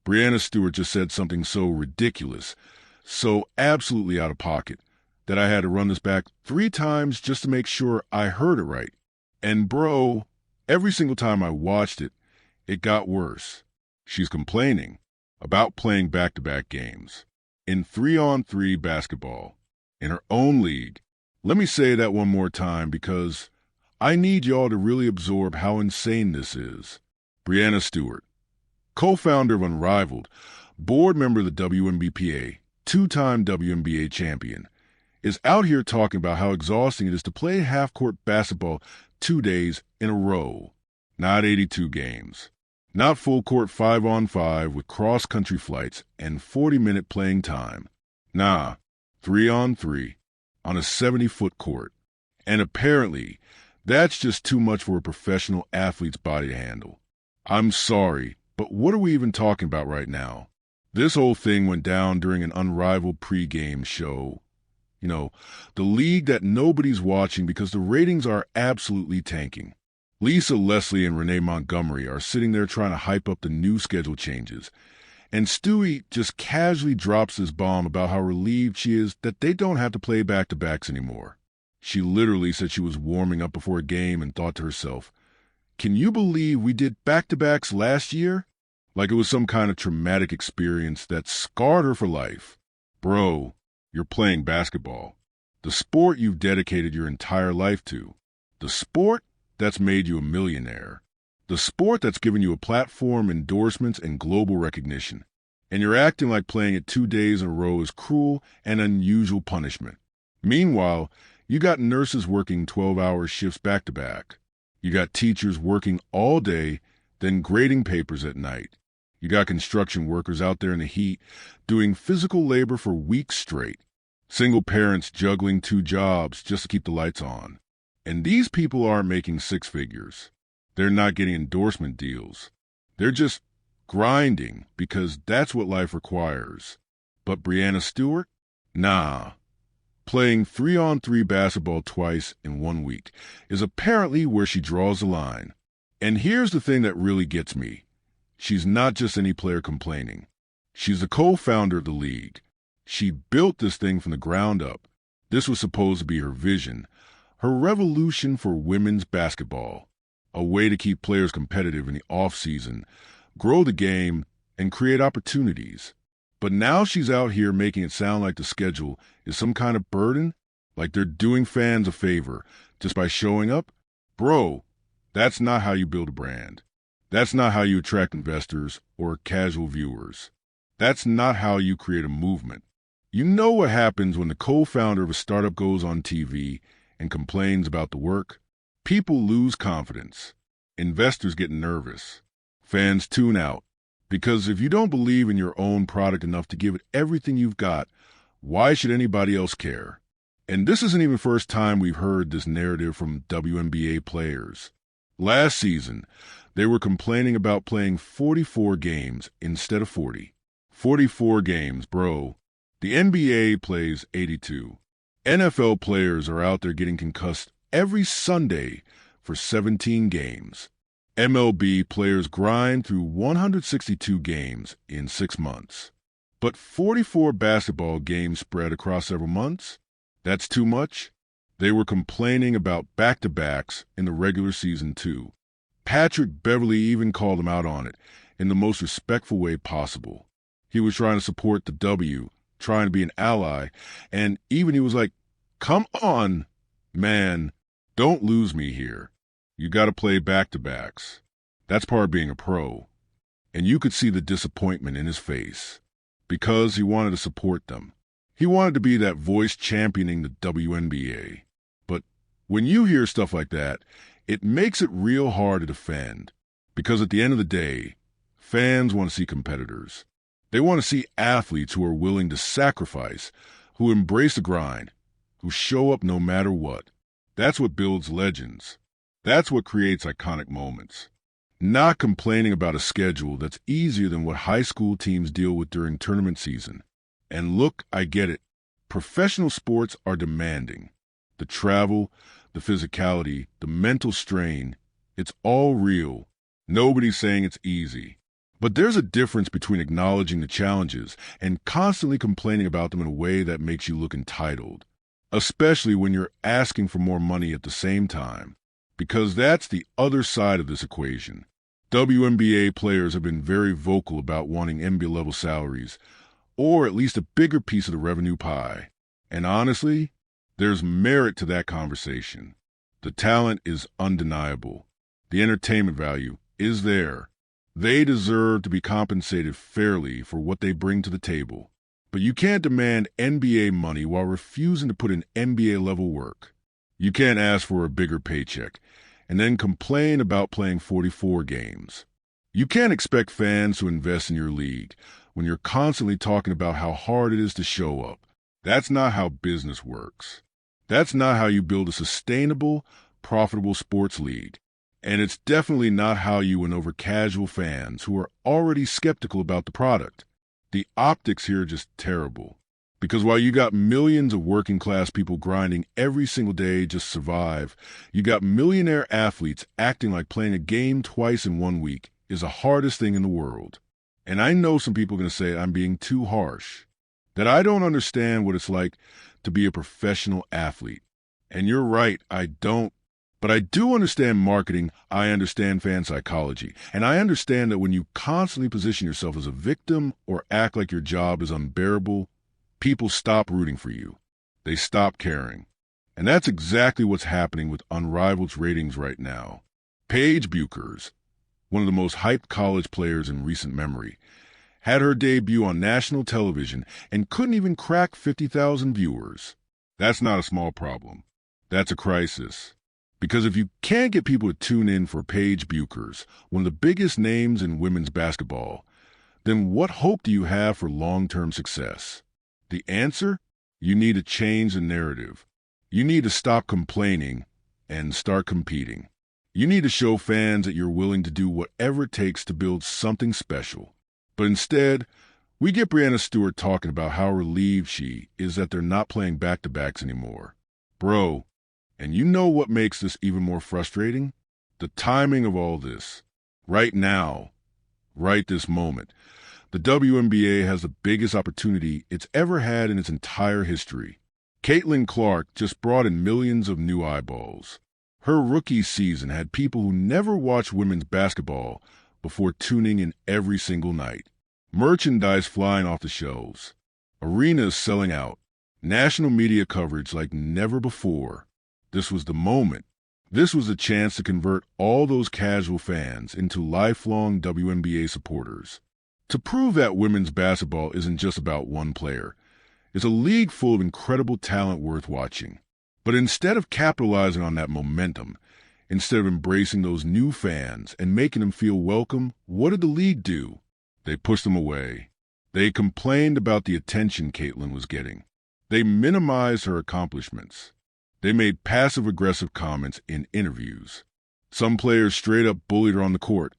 Breanna Stewart just said something so ridiculous, so absolutely out of pocket, that I had to run this back 3 times just to make sure I heard it right. And bro, every single time I watched it, it got worse. She's complaining about playing back-to-back games in 3-on-3 basketball in her own league. Let me say that one more time because I need y'all to really absorb how insane this is. Breanna Stewart, co-founder of Unrivaled, board member of the WNBA, 2-time WNBA champion, is out here talking about how exhausting it is to play half-court basketball 2 days in a row. Not 82 games. Not full-court 5-on-5 with cross-country flights and 40-minute playing time. Nah, 3-on-3 on a 70-foot court. And apparently, that's just too much for a professional athlete's body to handle. I'm sorry, but what are we even talking about right now? This whole thing went down during an Unrivaled pregame show. You know, the league that nobody's watching because the ratings are absolutely tanking. Lisa Leslie and Renee Montgomery are sitting there trying to hype up the new schedule changes. And Stewie just casually drops this bomb about how relieved she is that they don't have to play back-to-backs anymore. She literally said she was warming up before a game and thought to herself, "Can you believe we did back-to-backs last year?" Like it was some kind of traumatic experience that scarred her for life. Bro, you're playing basketball. The sport you've dedicated your entire life to. The sport that's made you a millionaire. The sport that's given you a platform, endorsements, and global recognition. And you're acting like playing it 2 days in a row is cruel and unusual punishment. Meanwhile, you got nurses working 12-hour shifts back-to-back. You got teachers working all day, then grading papers at night. You got construction workers out there in the heat doing physical labor for weeks straight. Single parents juggling 2 jobs just to keep the lights on. And these people aren't making 6 figures. They're not getting endorsement deals. They're just grinding because that's what life requires. But Breanna Stewart? Nah. Playing 3-on-3 basketball twice in 1 week is apparently where she draws the line. And here's the thing that really gets me. She's not just any player complaining. She's the co-founder of the league. She built this thing from the ground up. This was supposed to be her vision, her revolution for women's basketball, a way to keep players competitive in the off-season, grow the game, and create opportunities. But now she's out here making it sound like the schedule is some kind of burden, like they're doing fans a favor just by showing up. Bro, that's not how you build a brand. That's not how you attract investors or casual viewers. That's not how you create a movement. You know what happens when the co-founder of a startup goes on TV and complains about the work? People lose confidence. Investors get nervous. Fans tune out. Because if you don't believe in your own product enough to give it everything you've got, why should anybody else care? And this isn't even the first time we've heard this narrative from WNBA players. Last season, they were complaining about playing 44 games instead of 40. 44 games, bro. The NBA plays 82. NFL players are out there getting concussed every Sunday for 17 games. MLB players grind through 162 games in 6 months. But 44 basketball games spread across several months? That's too much? They were complaining about back-to-backs in the regular season too. Patrick Beverley even called them out on it in the most respectful way possible. He was trying to support the W, trying to be an ally, and even he was like, "Come on, man, don't lose me here. You got to play back-to-backs." That's part of being a pro. And you could see the disappointment in his face because he wanted to support them. He wanted to be that voice championing the WNBA. But when you hear stuff like that, it makes it real hard to defend because at the end of the day, fans want to see competitors. They want to see athletes who are willing to sacrifice, who embrace the grind, who show up no matter what. That's what builds legends. That's what creates iconic moments. Not complaining about a schedule that's easier than what high school teams deal with during tournament season. And look, I get it. Professional sports are demanding. The travel, the physicality, the mental strain, it's all real. Nobody's saying it's easy. But there's a difference between acknowledging the challenges and constantly complaining about them in a way that makes you look entitled, especially when you're asking for more money at the same time, because that's the other side of this equation. WNBA players have been very vocal about wanting NBA-level salaries, or at least a bigger piece of the revenue pie. And honestly, there's merit to that conversation. The talent is undeniable. The entertainment value is there. They deserve to be compensated fairly for what they bring to the table. But you can't demand NBA money while refusing to put in NBA-level work. You can't ask for a bigger paycheck and then complain about playing 44 games. You can't expect fans to invest in your league when you're constantly talking about how hard it is to show up. That's not how business works. That's not how you build a sustainable, profitable sports league. And it's definitely not how you win over casual fans who are already skeptical about the product. The optics here are just terrible. Because while you got millions of working-class people grinding every single day just to survive, you got millionaire athletes acting like playing a game twice in 1 week is the hardest thing in the world. And I know some people are going to say I'm being too harsh, that I don't understand what it's like to be a professional athlete. And you're right, I don't. But I do understand marketing, I understand fan psychology, and I understand that when you constantly position yourself as a victim or act like your job is unbearable, people stop rooting for you. They stop caring. And that's exactly what's happening with Unrivaled's ratings right now. Paige Bueckers, one of the most hyped college players in recent memory, had her debut on national television and couldn't even crack 50,000 viewers. That's not a small problem. That's a crisis. Because if you can't get people to tune in for Paige Bueckers, one of the biggest names in women's basketball, then what hope do you have for long-term success? The answer? You need to change the narrative. You need to stop complaining and start competing. You need to show fans that you're willing to do whatever it takes to build something special. But instead, we get Breanna Stewart talking about how relieved she is that they're not playing back-to-backs anymore. Bro, and you know what makes this even more frustrating? The timing of all this. Right now, right this moment, the WNBA has the biggest opportunity it's ever had in its entire history. Caitlin Clark just brought in millions of new eyeballs. Her rookie season had people who never watched women's basketball before tuning in every single night. Merchandise flying off the shelves. Arenas selling out. National media coverage like never before. This was the moment. This was the chance to convert all those casual fans into lifelong WNBA supporters. To prove that women's basketball isn't just about one player. It's a league full of incredible talent worth watching. But instead of capitalizing on that momentum, instead of embracing those new fans and making them feel welcome, what did the league do? They pushed them away. They complained about the attention Caitlin was getting. They minimized her accomplishments. They made passive-aggressive comments in interviews. Some players straight up bullied her on the court.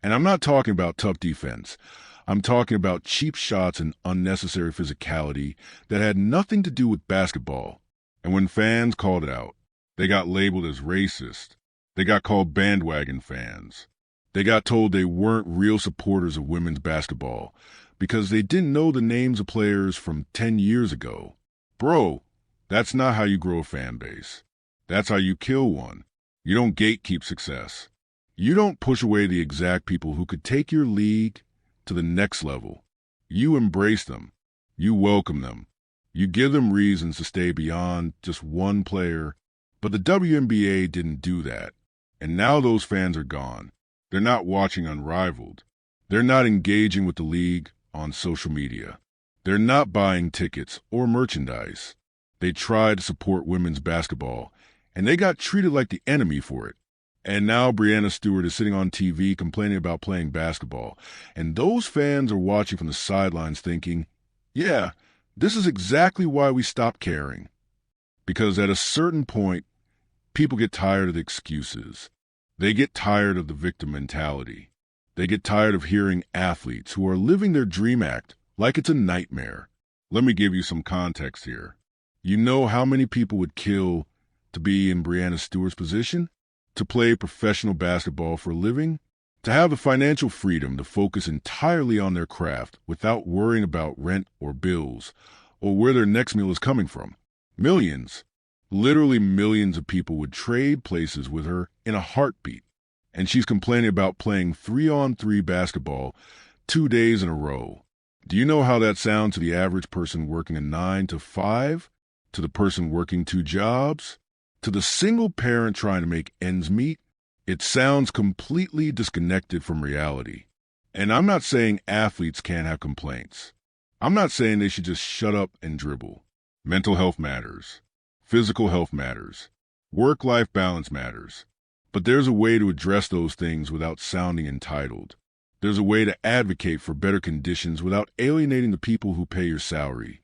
And I'm not talking about tough defense. I'm talking about cheap shots and unnecessary physicality that had nothing to do with basketball. And when fans called it out, they got labeled as racist. They got called bandwagon fans. They got told they weren't real supporters of women's basketball because they didn't know the names of players from 10 years ago. Bro, that's not how you grow a fan base. That's how you kill one. You don't gatekeep success. You don't push away the exact people who could take your league to the next level. You embrace them. You welcome them. You give them reasons to stay beyond just one player. But the WNBA didn't do that. And now those fans are gone. They're not watching Unrivaled. They're not engaging with the league on social media. They're not buying tickets or merchandise. They tried to support women's basketball, and they got treated like the enemy for it. And now Breanna Stewart is sitting on TV complaining about playing basketball. And those fans are watching from the sidelines thinking, yeah, this is exactly why we stopped caring. Because at a certain point, people get tired of the excuses. They get tired of the victim mentality. They get tired of hearing athletes who are living their dream act like it's a nightmare. Let me give you some context here. You know how many people would kill to be in Breanna Stewart's position? To play professional basketball for a living? To have the financial freedom to focus entirely on their craft without worrying about rent or bills or where their next meal is coming from. Millions, literally millions of people would trade places with her in a heartbeat. And she's complaining about playing 3-on-3 basketball 2 days in a row. Do you know how that sounds to the average person working a 9 to 5? To the person working 2 jobs? To the single parent trying to make ends meet? It sounds completely disconnected from reality. And I'm not saying athletes can't have complaints. I'm not saying they should just shut up and dribble. Mental health matters. Physical health matters. Work-life balance matters. But there's a way to address those things without sounding entitled. There's a way to advocate for better conditions without alienating the people who pay your salary,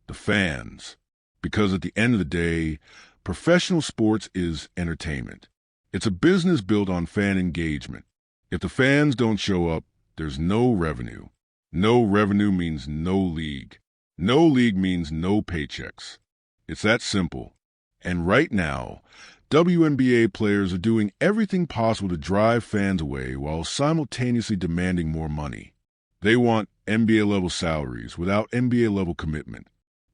the fans. Because at the end of the day, professional sports is entertainment. It's a business built on fan engagement. If the fans don't show up, there's no revenue. No revenue means no league. No league means no paychecks. It's that simple. And right now, WNBA players are doing everything possible to drive fans away while simultaneously demanding more money. They want NBA-level salaries without NBA-level commitment.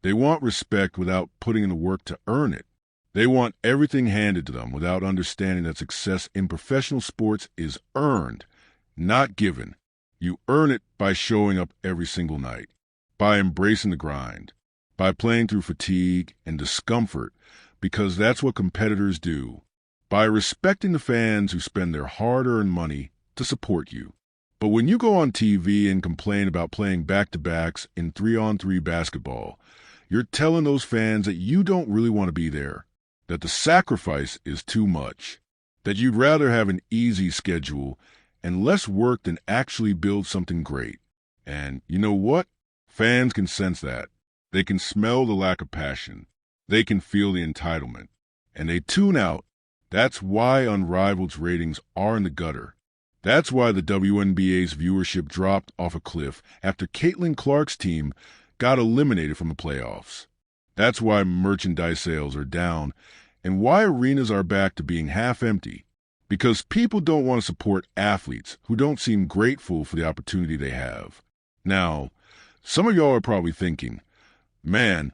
They want respect without putting in the work to earn it. They want everything handed to them without understanding that success in professional sports is earned, not given. You earn it by showing up every single night, by embracing the grind, by playing through fatigue and discomfort, because that's what competitors do, by respecting the fans who spend their hard-earned money to support you. But when you go on TV and complain about playing back-to-backs in 3-on-3 basketball, you're telling those fans that you don't really want to be there, that the sacrifice is too much, that you'd rather have an easy schedule and less work than actually build something great. And you know what? Fans can sense that. They can smell the lack of passion. They can feel the entitlement. And they tune out. That's why Unrivaled's ratings are in the gutter. That's why the WNBA's viewership dropped off a cliff after Caitlin Clark's team got eliminated from the playoffs. That's why merchandise sales are down and why arenas are back to being half empty. Because people don't want to support athletes who don't seem grateful for the opportunity they have. Now, some of y'all are probably thinking, man,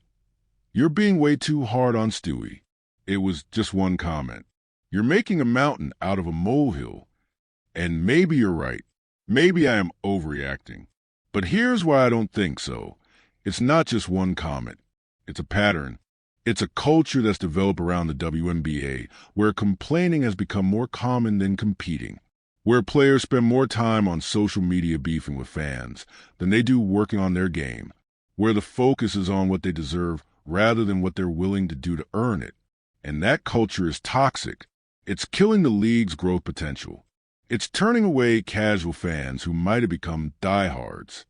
you're being way too hard on Stewie. It was just one comment. You're making a mountain out of a molehill. And maybe you're right. Maybe I am overreacting. But here's why I don't think so. It's not just one comment. It's a pattern. It's a culture that's developed around the WNBA where complaining has become more common than competing, where players spend more time on social media beefing with fans than they do working on their game, where the focus is on what they deserve rather than what they're willing to do to earn it. And that culture is toxic. It's killing the league's growth potential. It's turning away casual fans who might have become diehards.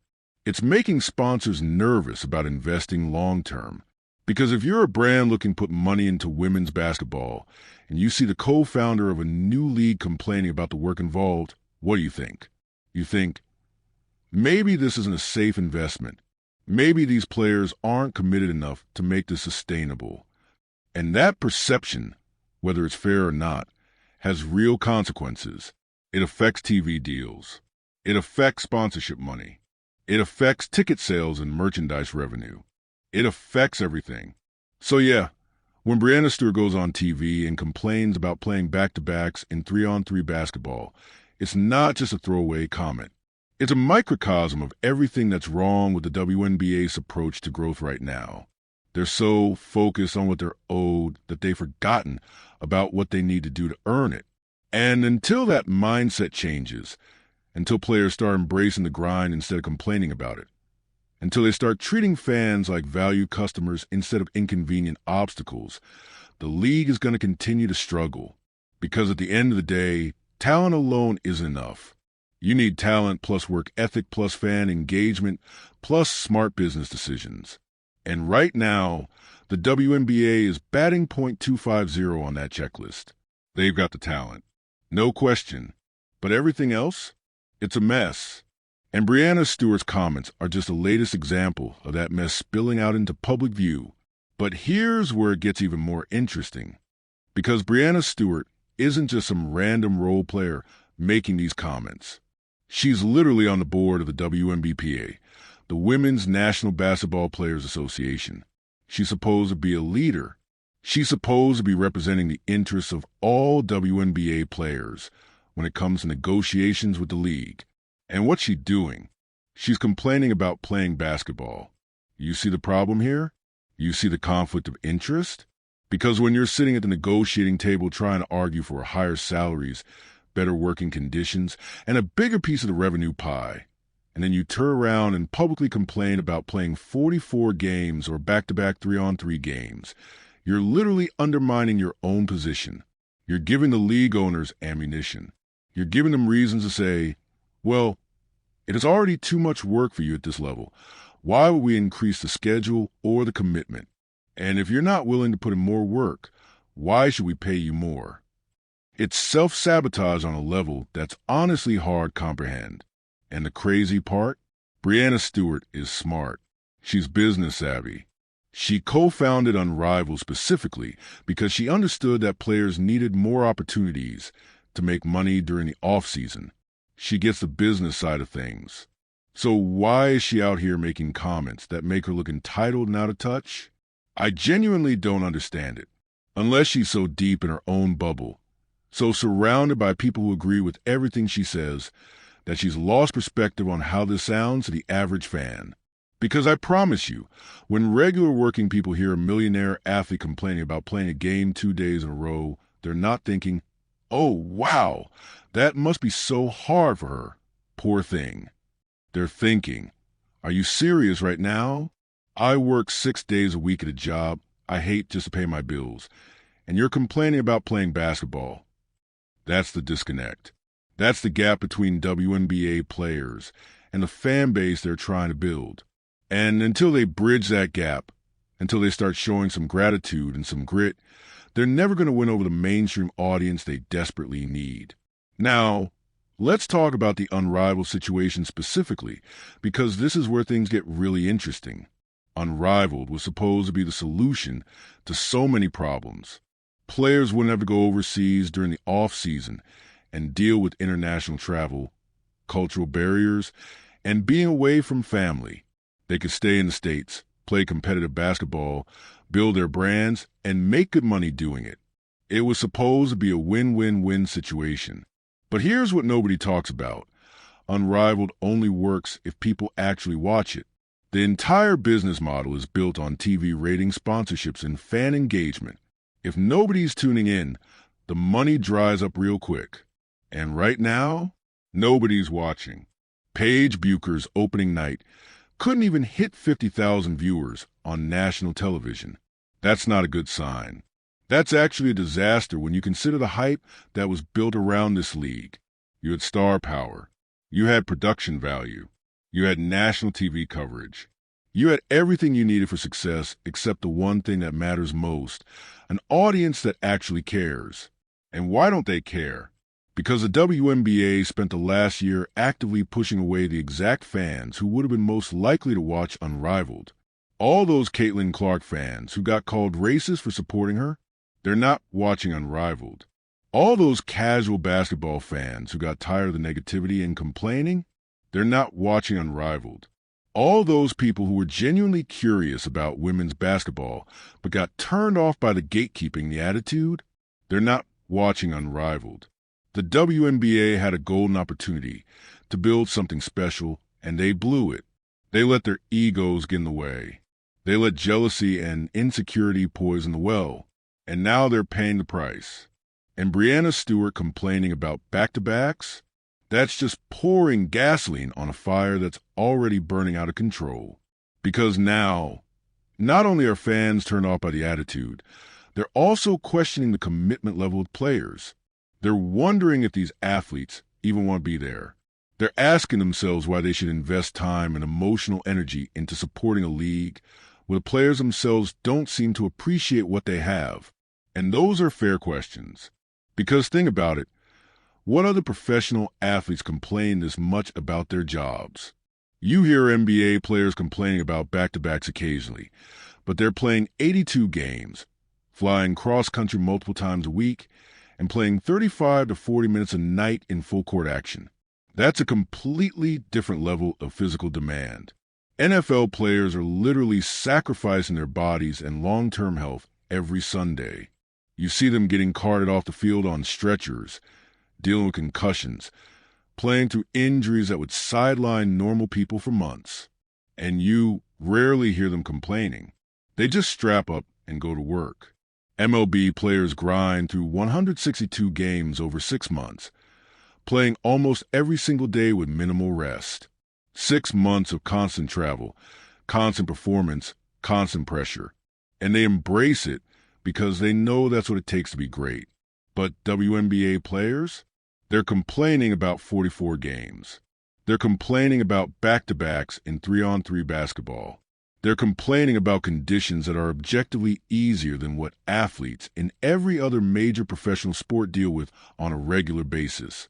It's making sponsors nervous about investing long-term. Because if you're a brand looking to put money into women's basketball and you see the co-founder of a new league complaining about the work involved, what do you think? You think, maybe this isn't a safe investment. Maybe these players aren't committed enough to make this sustainable. And that perception, whether it's fair or not, has real consequences. It affects TV deals. It affects sponsorship money. It affects ticket sales and merchandise revenue. It affects everything. So yeah, when Breanna Stewart goes on TV and complains about playing back-to-backs in 3-on-3 basketball, it's not just a throwaway comment. It's a microcosm of everything that's wrong with the WNBA's approach to growth right now. They're so focused on what they're owed that they've forgotten about what they need to do to earn it. And until that mindset changes, until players start embracing the grind instead of complaining about it, until they start treating fans like valued customers instead of inconvenient obstacles, the league is going to continue to struggle. Because at the end of the day, talent alone isn't enough. You need talent plus work ethic plus fan engagement plus smart business decisions. And right now, the WNBA is batting .250 on that checklist. They've got the talent. No question. But everything else? It's a mess. And Breanna Stewart's comments are just the latest example of that mess spilling out into public view. But here's where it gets even more interesting. Because Breanna Stewart isn't just some random role player making these comments. She's literally on the board of the WNBPA, the Women's National Basketball Players Association. She's supposed to be a leader. She's supposed to be representing the interests of all WNBA players when it comes to negotiations with the league. And what's she doing? She's complaining about playing basketball. You see the problem here? You see the conflict of interest? Because when you're sitting at the negotiating table trying to argue for higher salaries, better working conditions, and a bigger piece of the revenue pie, and then you turn around and publicly complain about playing 44 games or back-to-back 3-on-3 games, you're literally undermining your own position. You're giving the league owners ammunition. You're giving them reasons to say, well, it is already too much work for you at this level. Why would we increase the schedule or the commitment? And if you're not willing to put in more work, why should we pay you more? It's self-sabotage on a level that's honestly hard to comprehend. And the crazy part? Breanna Stewart is smart. She's business savvy. She co-founded Unrivaled specifically because she understood that players needed more opportunities to make money during the off-season. She gets the business side of things. So why is she out here making comments that make her look entitled and out of touch? I genuinely don't understand it, unless she's so deep in her own bubble, so surrounded by people who agree with everything she says, that she's lost perspective on how this sounds to the average fan. Because I promise you, when regular working people hear a millionaire athlete complaining about playing a game 2 days in a row, they're not thinking, oh, wow, that must be so hard for her. Poor thing. They're thinking, are you serious right now? I work 6 days a week at a job I hate just to pay my bills, and you're complaining about playing basketball. That's the disconnect. That's the gap between WNBA players and the fan base they're trying to build. And until they bridge that gap, until they start showing some gratitude and some grit, they're never going to win over the mainstream audience they desperately need. Now, let's talk about the Unrivaled situation specifically, because this is where things get really interesting. Unrivaled was supposed to be the solution to so many problems. Players wouldn't have to go overseas during the off-season and deal with international travel, cultural barriers, and being away from family. They could stay in the States, play competitive basketball, build their brands, and make good money doing it. It was supposed to be a win-win-win situation. But here's what nobody talks about. Unrivaled only works if people actually watch it. The entire business model is built on TV ratings, sponsorships, and fan engagement. If nobody's tuning in, the money dries up real quick. And right now, nobody's watching. Paige Bucher's opening night couldn't even hit 50,000 viewers on national television. That's not a good sign. That's actually a disaster when you consider the hype that was built around this league. You had star power. You had production value. You had national TV coverage. You had everything you needed for success except the one thing that matters most, an audience that actually cares. And why don't they care? Because the WNBA spent the last year actively pushing away the exact fans who would have been most likely to watch Unrivaled. All those Caitlin Clark fans who got called racist for supporting her, they're not watching Unrivaled. All those casual basketball fans who got tired of the negativity and complaining, they're not watching Unrivaled. All those people who were genuinely curious about women's basketball but got turned off by the gatekeeping, the attitude, they're not watching Unrivaled. The WNBA had a golden opportunity to build something special, and they blew it. They let their egos get in the way. They let jealousy and insecurity poison the well, and now they're paying the price. And Breanna Stewart complaining about back-to-backs? That's just pouring gasoline on a fire that's already burning out of control. Because now, not only are fans turned off by the attitude, they're also questioning the commitment level of players. They're wondering if these athletes even want to be there. They're asking themselves why they should invest time and emotional energy into supporting a league where the players themselves don't seem to appreciate what they have. And those are fair questions. Because think about it, what other professional athletes complain this much about their jobs? You hear NBA players complaining about back-to-backs occasionally, but they're playing 82 games, flying cross-country multiple times a week, and playing 35 to 40 minutes a night in full-court action. That's a completely different level of physical demand. NFL players are literally sacrificing their bodies and long-term health every Sunday. You see them getting carted off the field on stretchers, dealing with concussions, playing through injuries that would sideline normal people for months. And you rarely hear them complaining. They just strap up and go to work. MLB players grind through 162 games over 6 months, playing almost every single day with minimal rest. 6 months of constant travel, constant performance, constant pressure. And they embrace it because they know that's what it takes to be great. But WNBA players? They're complaining about 44 games. They're complaining about back-to-backs in 3-on-3 basketball. They're complaining about conditions that are objectively easier than what athletes in every other major professional sport deal with on a regular basis.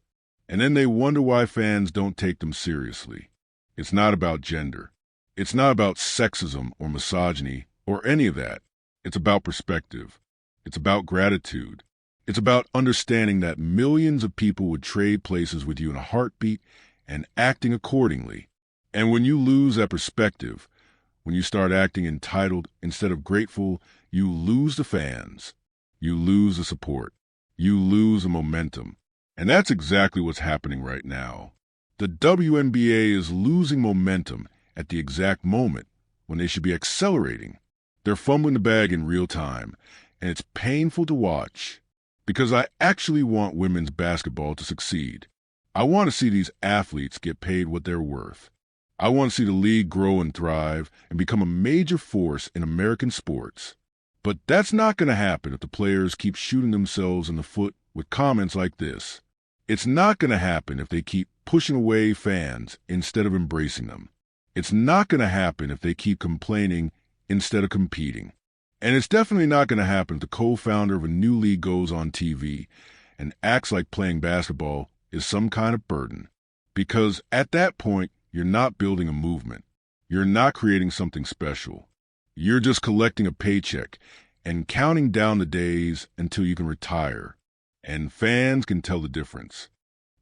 And then they wonder why fans don't take them seriously. It's not about gender. It's not about sexism or misogyny or any of that. It's about perspective. It's about gratitude. It's about understanding that millions of people would trade places with you in a heartbeat and acting accordingly. And when you lose that perspective, when you start acting entitled instead of grateful, you lose the fans. You lose the support. You lose the momentum. And that's exactly what's happening right now. The WNBA is losing momentum at the exact moment when they should be accelerating. They're fumbling the bag in real time, and it's painful to watch because I actually want women's basketball to succeed. I want to see these athletes get paid what they're worth. I want to see the league grow and thrive and become a major force in American sports. But that's not going to happen if the players keep shooting themselves in the foot with comments like this. It's not going to happen if they keep pushing away fans instead of embracing them. It's not going to happen if they keep complaining instead of competing. And it's definitely not going to happen if the co-founder of a new league goes on TV and acts like playing basketball is some kind of burden. Because at that point, you're not building a movement. You're not creating something special. You're just collecting a paycheck and counting down the days until you can retire. And fans can tell the difference.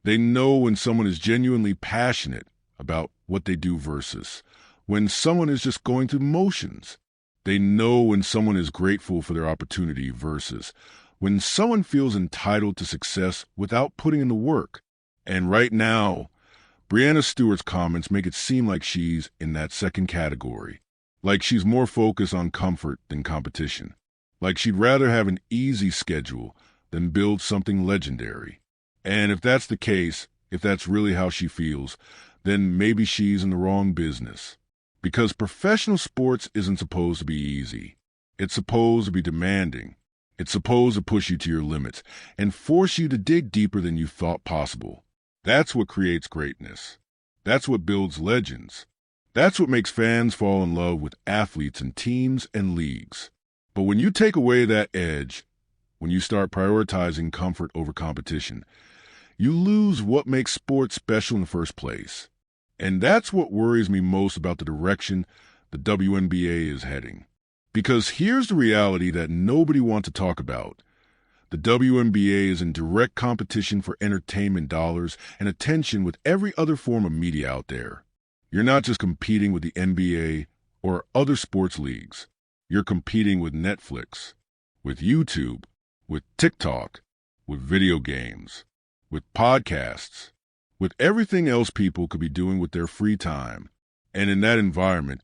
They know when someone is genuinely passionate about what they do versus when someone is just going through motions. They know when someone is grateful for their opportunity versus when someone feels entitled to success without putting in the work. And right now, Breanna Stewart's comments make it seem like she's in that second category. Like she's more focused on comfort than competition. Like she'd rather have an easy schedule than build something legendary. And if that's the case, if that's really how she feels, then maybe she's in the wrong business. Because professional sports isn't supposed to be easy. It's supposed to be demanding. It's supposed to push you to your limits and force you to dig deeper than you thought possible. That's what creates greatness. That's what builds legends. That's what makes fans fall in love with athletes and teams and leagues. But when you take away that edge, when you start prioritizing comfort over competition, you lose what makes sports special in the first place. And that's what worries me most about the direction the WNBA is heading. Because here's the reality that nobody wants to talk about. The WNBA is in direct competition for entertainment dollars and attention with every other form of media out there. You're not just competing with the NBA or other sports leagues. You're competing with Netflix, with YouTube, with TikTok, with video games, with podcasts, with everything else people could be doing with their free time. And in that environment,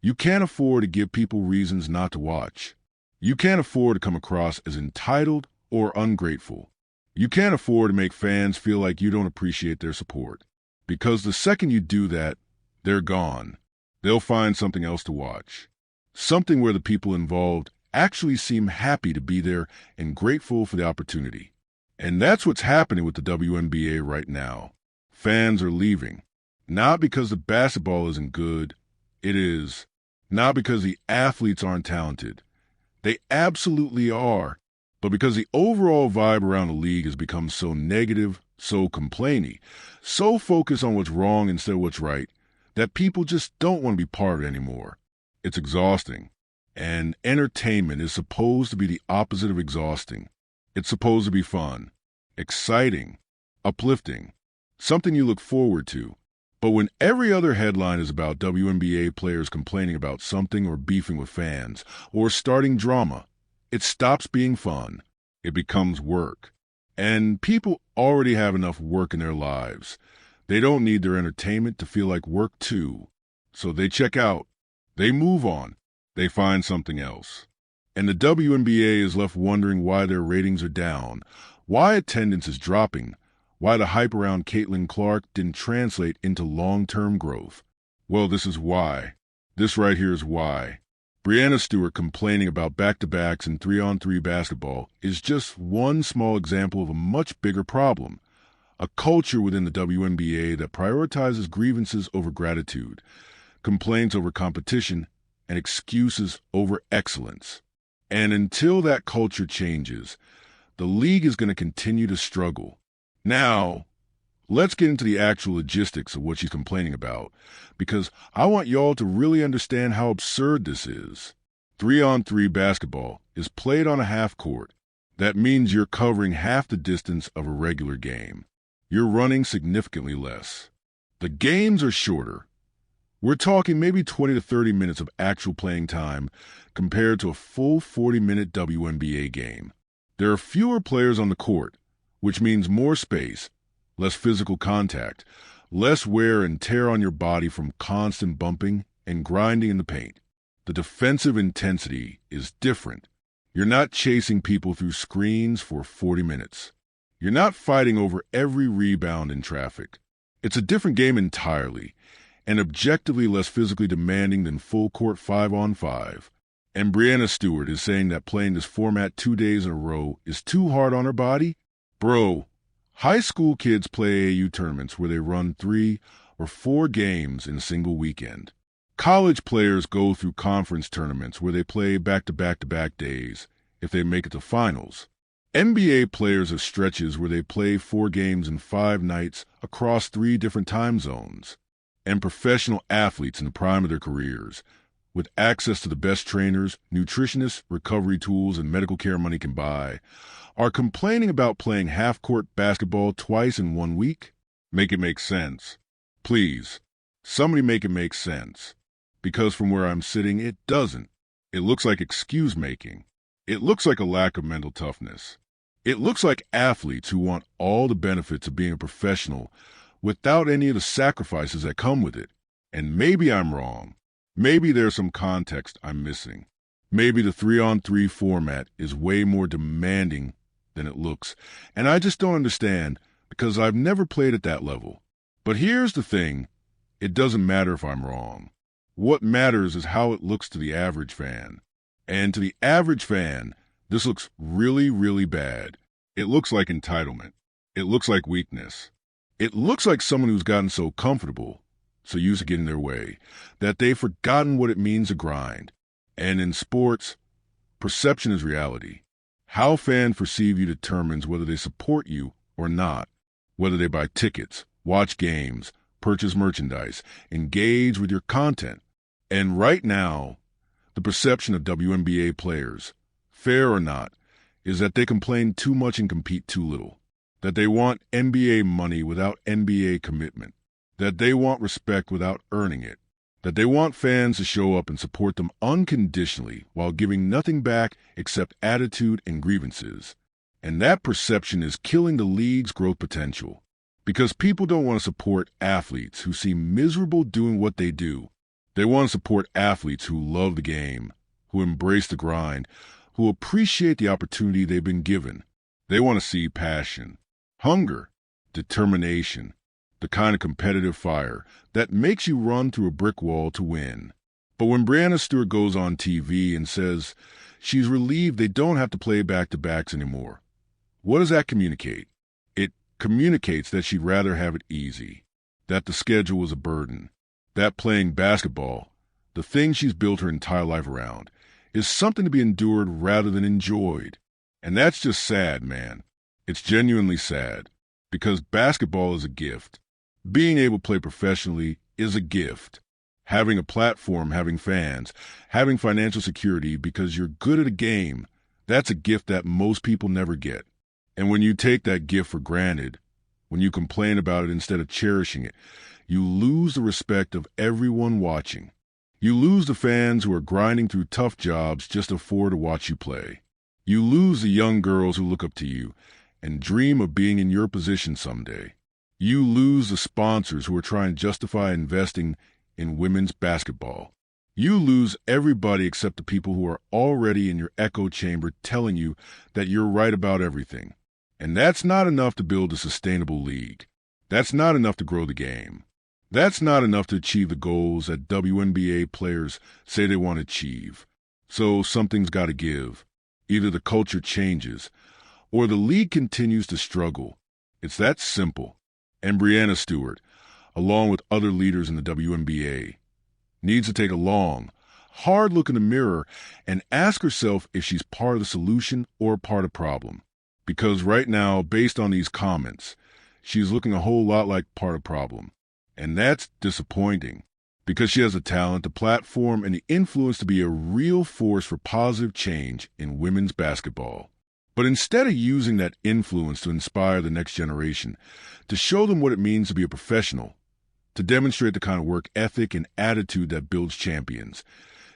you can't afford to give people reasons not to watch. You can't afford to come across as entitled or ungrateful. You can't afford to make fans feel like you don't appreciate their support. Because the second you do that, they're gone. They'll find something else to watch. Something where the people involved actually seem happy to be there and grateful for the opportunity. And that's what's happening with the WNBA right now. Fans are leaving. Not because the basketball isn't good. It is. Not because the athletes aren't talented. They absolutely are. But because the overall vibe around the league has become so negative, so complainy, so focused on what's wrong instead of what's right, that people just don't want to be part of it anymore. It's exhausting. And entertainment is supposed to be the opposite of exhausting. It's supposed to be fun, exciting, uplifting, something you look forward to. But when every other headline is about WNBA players complaining about something or beefing with fans or starting drama, it stops being fun. It becomes work. And people already have enough work in their lives. They don't need their entertainment to feel like work too. So they check out. They move on. They find something else. And the WNBA is left wondering why their ratings are down, why attendance is dropping, why the hype around Caitlin Clark didn't translate into long-term growth. Well, this is why. This right here is why. Breanna Stewart complaining about back-to-backs in 3-on-3 basketball is just one small example of a much bigger problem. A culture within the WNBA that prioritizes grievances over gratitude, complaints over competition, and excuses over excellence. And until that culture changes, the league is going to continue to struggle. Now, let's get into the actual logistics of what she's complaining about, because I want y'all to really understand how absurd this is. 3-on-3 basketball is played on a half court. That means you're covering half the distance of a regular game. You're running significantly less. The games are shorter. We're talking maybe 20 to 30 minutes of actual playing time compared to a full 40-minute WNBA game. There are fewer players on the court, which means more space, less physical contact, less wear and tear on your body from constant bumping and grinding in the paint. The defensive intensity is different. You're not chasing people through screens for 40 minutes. You're not fighting over every rebound in traffic. It's a different game entirely, and objectively less physically demanding than full-court 5-on-5. And Breanna Stewart is saying that playing this format 2 days in a row is too hard on her body? Bro, high school kids play AAU tournaments where they run 3 or 4 games in a single weekend. College players go through conference tournaments where they play back-to-back-to-back days if they make it to finals. NBA players have stretches where they play 4 games in 5 nights across 3 different time zones. And professional athletes in the prime of their careers, with access to the best trainers, nutritionists, recovery tools, and medical care money can buy, are complaining about playing half-court basketball twice in 1 week? Make it make sense. Please, somebody make it make sense. Because from where I'm sitting, it doesn't. It looks like excuse-making. It looks like a lack of mental toughness. It looks like athletes who want all the benefits of being a professional without any of the sacrifices that come with it. And maybe I'm wrong. Maybe there's some context I'm missing. Maybe the 3-on-3 format is way more demanding than it looks, and I just don't understand because I've never played at that level. But here's the thing, it doesn't matter if I'm wrong. What matters is how it looks to the average fan. And to the average fan, this looks really, really bad. It looks like entitlement. It looks like weakness. It looks like someone who's gotten so comfortable, so used to getting their way, that they've forgotten what it means to grind. And in sports, perception is reality. How fans perceive you determines whether they support you or not, whether they buy tickets, watch games, purchase merchandise, engage with your content. And right now, the perception of WNBA players, fair or not, is that they complain too much and compete too little, that they want NBA money without NBA commitment, that they want respect without earning it, that they want fans to show up and support them unconditionally while giving nothing back except attitude and grievances. And that perception is killing the league's growth potential, because people don't want to support athletes who seem miserable doing what they do. They want to support athletes who love the game, who embrace the grind, who appreciate the opportunity they've been given. They want to see passion, hunger, determination, the kind of competitive fire that makes you run through a brick wall to win. But when Breanna Stewart goes on TV and says she's relieved they don't have to play back-to-backs anymore, what does that communicate? It communicates that she'd rather have it easy, that the schedule was a burden, that playing basketball, the thing she's built her entire life around, is something to be endured rather than enjoyed. And that's just sad, man. It's genuinely sad, because basketball is a gift. Being able to play professionally is a gift. Having a platform, having fans, having financial security because you're good at a game That's a gift that most people never get. And when you take that gift for granted, when you complain about it instead of cherishing it, you lose the respect of everyone watching. You lose the fans who are grinding through tough jobs just to afford to watch you play. You lose the young girls who look up to you and dream of being in your position someday. You lose the sponsors who are trying to justify investing in women's basketball. You lose everybody except the people who are already in your echo chamber telling you that you're right about everything. And that's not enough to build a sustainable league. That's not enough to grow the game. That's not enough to achieve the goals that WNBA players say they want to achieve. So something's got to give. Either the culture changes, or the league continues to struggle. It's that simple. And Breanna Stewart, along with other leaders in the WNBA, needs to take a long, hard look in the mirror and ask herself if she's part of the solution or part of the problem. Because right now, based on these comments, she's looking a whole lot like part of the problem. And that's disappointing, because she has the talent, the platform, and the influence to be a real force for positive change in women's basketball. But instead of using that influence to inspire the next generation, to show them what it means to be a professional, to demonstrate the kind of work ethic and attitude that builds champions,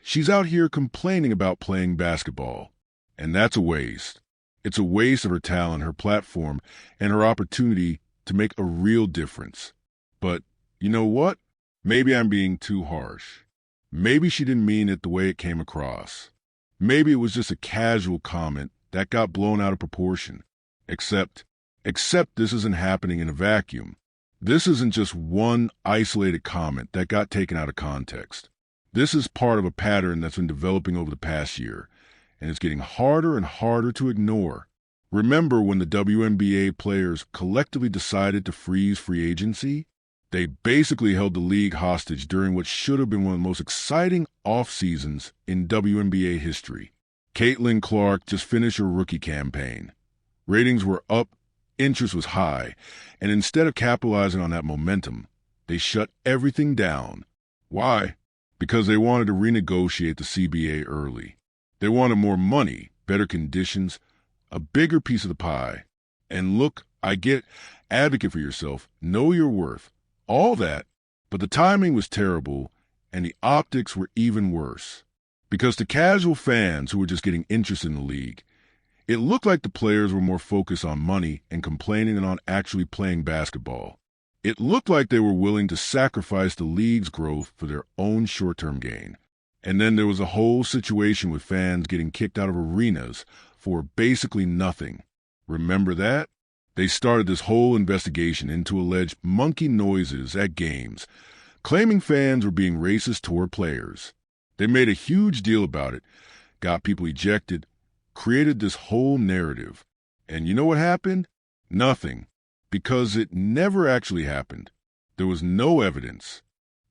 she's out here complaining about playing basketball. And that's a waste. It's a waste of her talent, her platform, and her opportunity to make a real difference. But you know what? Maybe I'm being too harsh. Maybe she didn't mean it the way it came across. Maybe it was just a casual comment that got blown out of proportion. Except this isn't happening in a vacuum. This isn't just one isolated comment that got taken out of context. This is part of a pattern that's been developing over the past year, and it's getting harder and harder to ignore. Remember when the WNBA players collectively decided to freeze free agency? They basically held the league hostage during what should have been one of the most exciting off-seasons in WNBA history. Caitlin Clark just finished her rookie campaign. Ratings were up, interest was high, and instead of capitalizing on that momentum, they shut everything down. Why? Because they wanted to renegotiate the CBA early. They wanted more money, better conditions, a bigger piece of the pie. And look, I get, advocate for yourself, know your worth, all that, but the timing was terrible, and the optics were even worse. Because to casual fans who were just getting interested in the league, it looked like the players were more focused on money and complaining than on actually playing basketball. It looked like they were willing to sacrifice the league's growth for their own short-term gain. And then there was a whole situation with fans getting kicked out of arenas for basically nothing. Remember that? They started this whole investigation into alleged monkey noises at games, claiming fans were being racist toward players. They made a huge deal about it, got people ejected, created this whole narrative. And you know what happened? Nothing. Because it never actually happened. There was no evidence,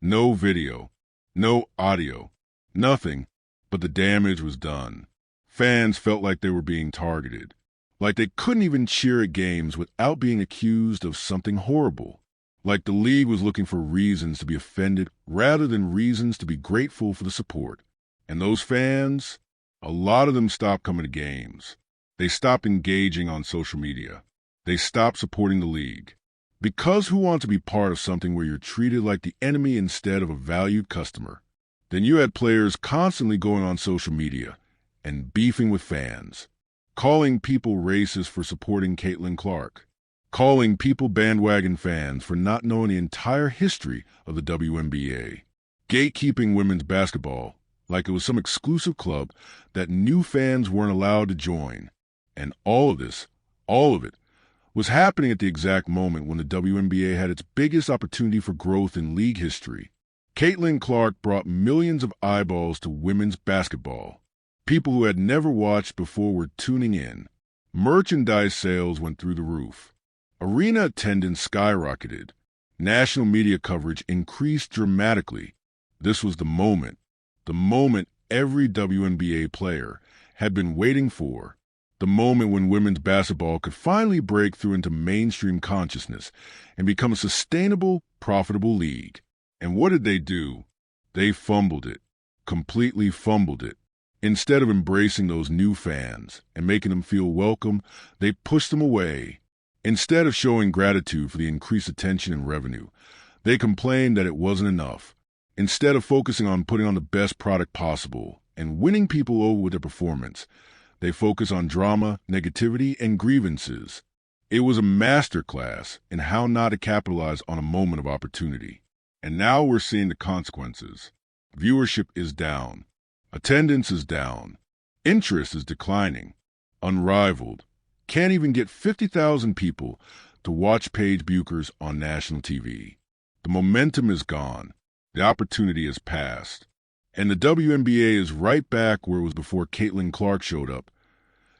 no video, no audio, nothing, but the damage was done. Fans felt like they were being targeted, like they couldn't even cheer at games without being accused of something horrible, like the league was looking for reasons to be offended rather than reasons to be grateful for the support. And those fans, a lot of them stopped coming to games. They stopped engaging on social media. They stopped supporting the league. Because who wants to be part of something where you're treated like the enemy instead of a valued customer? Then you had players constantly going on social media and beefing with fans, calling people racist for supporting Caitlin Clark, calling people bandwagon fans for not knowing the entire history of the WNBA, gatekeeping women's basketball like it was some exclusive club that new fans weren't allowed to join. And all of it, was happening at the exact moment when the WNBA had its biggest opportunity for growth in league history. Caitlin Clark brought millions of eyeballs to women's basketball. People who had never watched before were tuning in. Merchandise sales went through the roof. Arena attendance skyrocketed. National media coverage increased dramatically. This was the moment every WNBA player had been waiting for. The moment when women's basketball could finally break through into mainstream consciousness and become a sustainable, profitable league. And what did they do? They fumbled it. Completely fumbled it. Instead of embracing those new fans and making them feel welcome, they pushed them away. Instead of showing gratitude for the increased attention and revenue, they complained that it wasn't enough. Instead of focusing on putting on the best product possible and winning people over with their performance, they focus on drama, negativity, and grievances. It was a masterclass in how not to capitalize on a moment of opportunity. And now we're seeing the consequences. Viewership is down. Attendance is down. Interest is declining. Unrivaled can't even get 50,000 people to watch Paige Bueckers on national TV. The momentum is gone. The opportunity has passed. And the WNBA is right back where it was before Caitlin Clark showed up,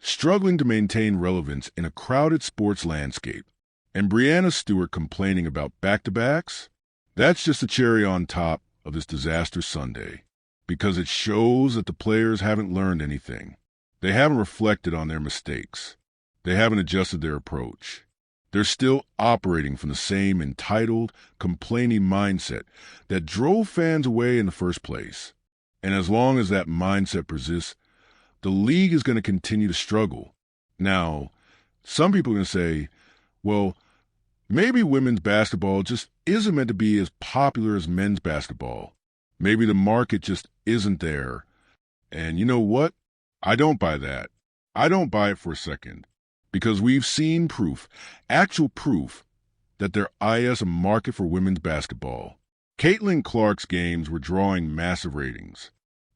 struggling to maintain relevance in a crowded sports landscape. And Breanna Stewart complaining about back-to-backs? That's just a cherry on top of this disaster Sunday, because it shows that the players haven't learned anything. They haven't reflected on their mistakes. They haven't adjusted their approach. They're still operating from the same entitled, complaining mindset that drove fans away in the first place. And as long as that mindset persists, the league is going to continue to struggle. Now, some people are going to say, well, maybe women's basketball just isn't meant to be as popular as men's basketball. Maybe the market just isn't there. And you know what? I don't buy that. I don't buy it for a second. Because we've seen proof, actual proof, that there is a market for women's basketball. Caitlin Clark's games were drawing massive ratings.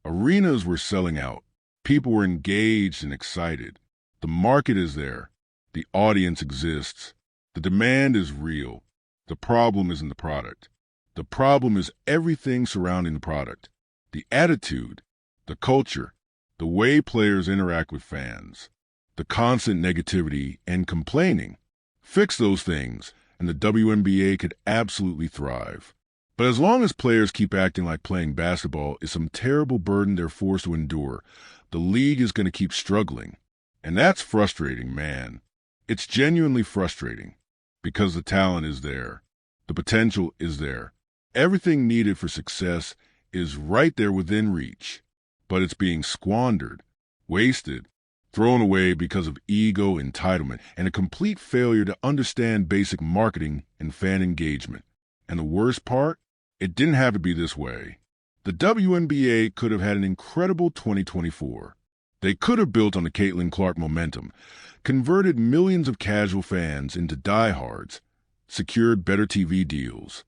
Arenas were selling out. People were engaged and excited. The market is there. The audience exists. The demand is real. The problem isn't the product. The problem is everything surrounding the product. The attitude, the culture, the way players interact with fans, the constant negativity and complaining. Fix those things, and the WNBA could absolutely thrive. But as long as players keep acting like playing basketball is some terrible burden they're forced to endure, the league is going to keep struggling. And that's frustrating, man. It's genuinely frustrating, because the talent is there. The potential is there. Everything needed for success is right there within reach. But it's being squandered, wasted, thrown away because of ego, entitlement, and a complete failure to understand basic marketing and fan engagement. And the worst part? It didn't have to be this way. The WNBA could have had an incredible 2024. They could have built on the Caitlin Clark momentum, converted millions of casual fans into diehards, secured better TV deals,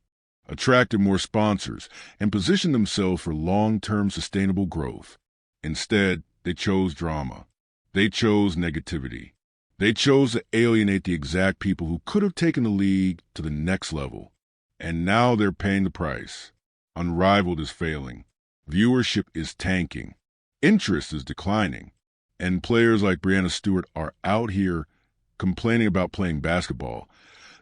attracted more sponsors, and positioned themselves for long-term sustainable growth. Instead, they chose drama. They chose negativity. They chose to alienate the exact people who could have taken the league to the next level. And now they're paying the price. Unrivaled is failing. Viewership is tanking. Interest is declining. And players like Breanna Stewart are out here complaining about playing basketball,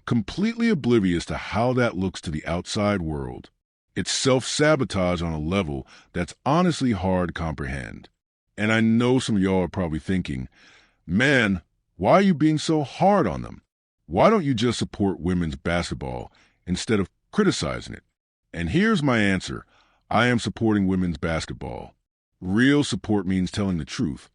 completely oblivious to how that looks to the outside world. It's self-sabotage on a level that's honestly hard to comprehend. And I know some of y'all are probably thinking, man, why are you being so hard on them? Why don't you just support women's basketball instead of criticizing it? And here's my answer. I am supporting women's basketball. Real support means telling the truth,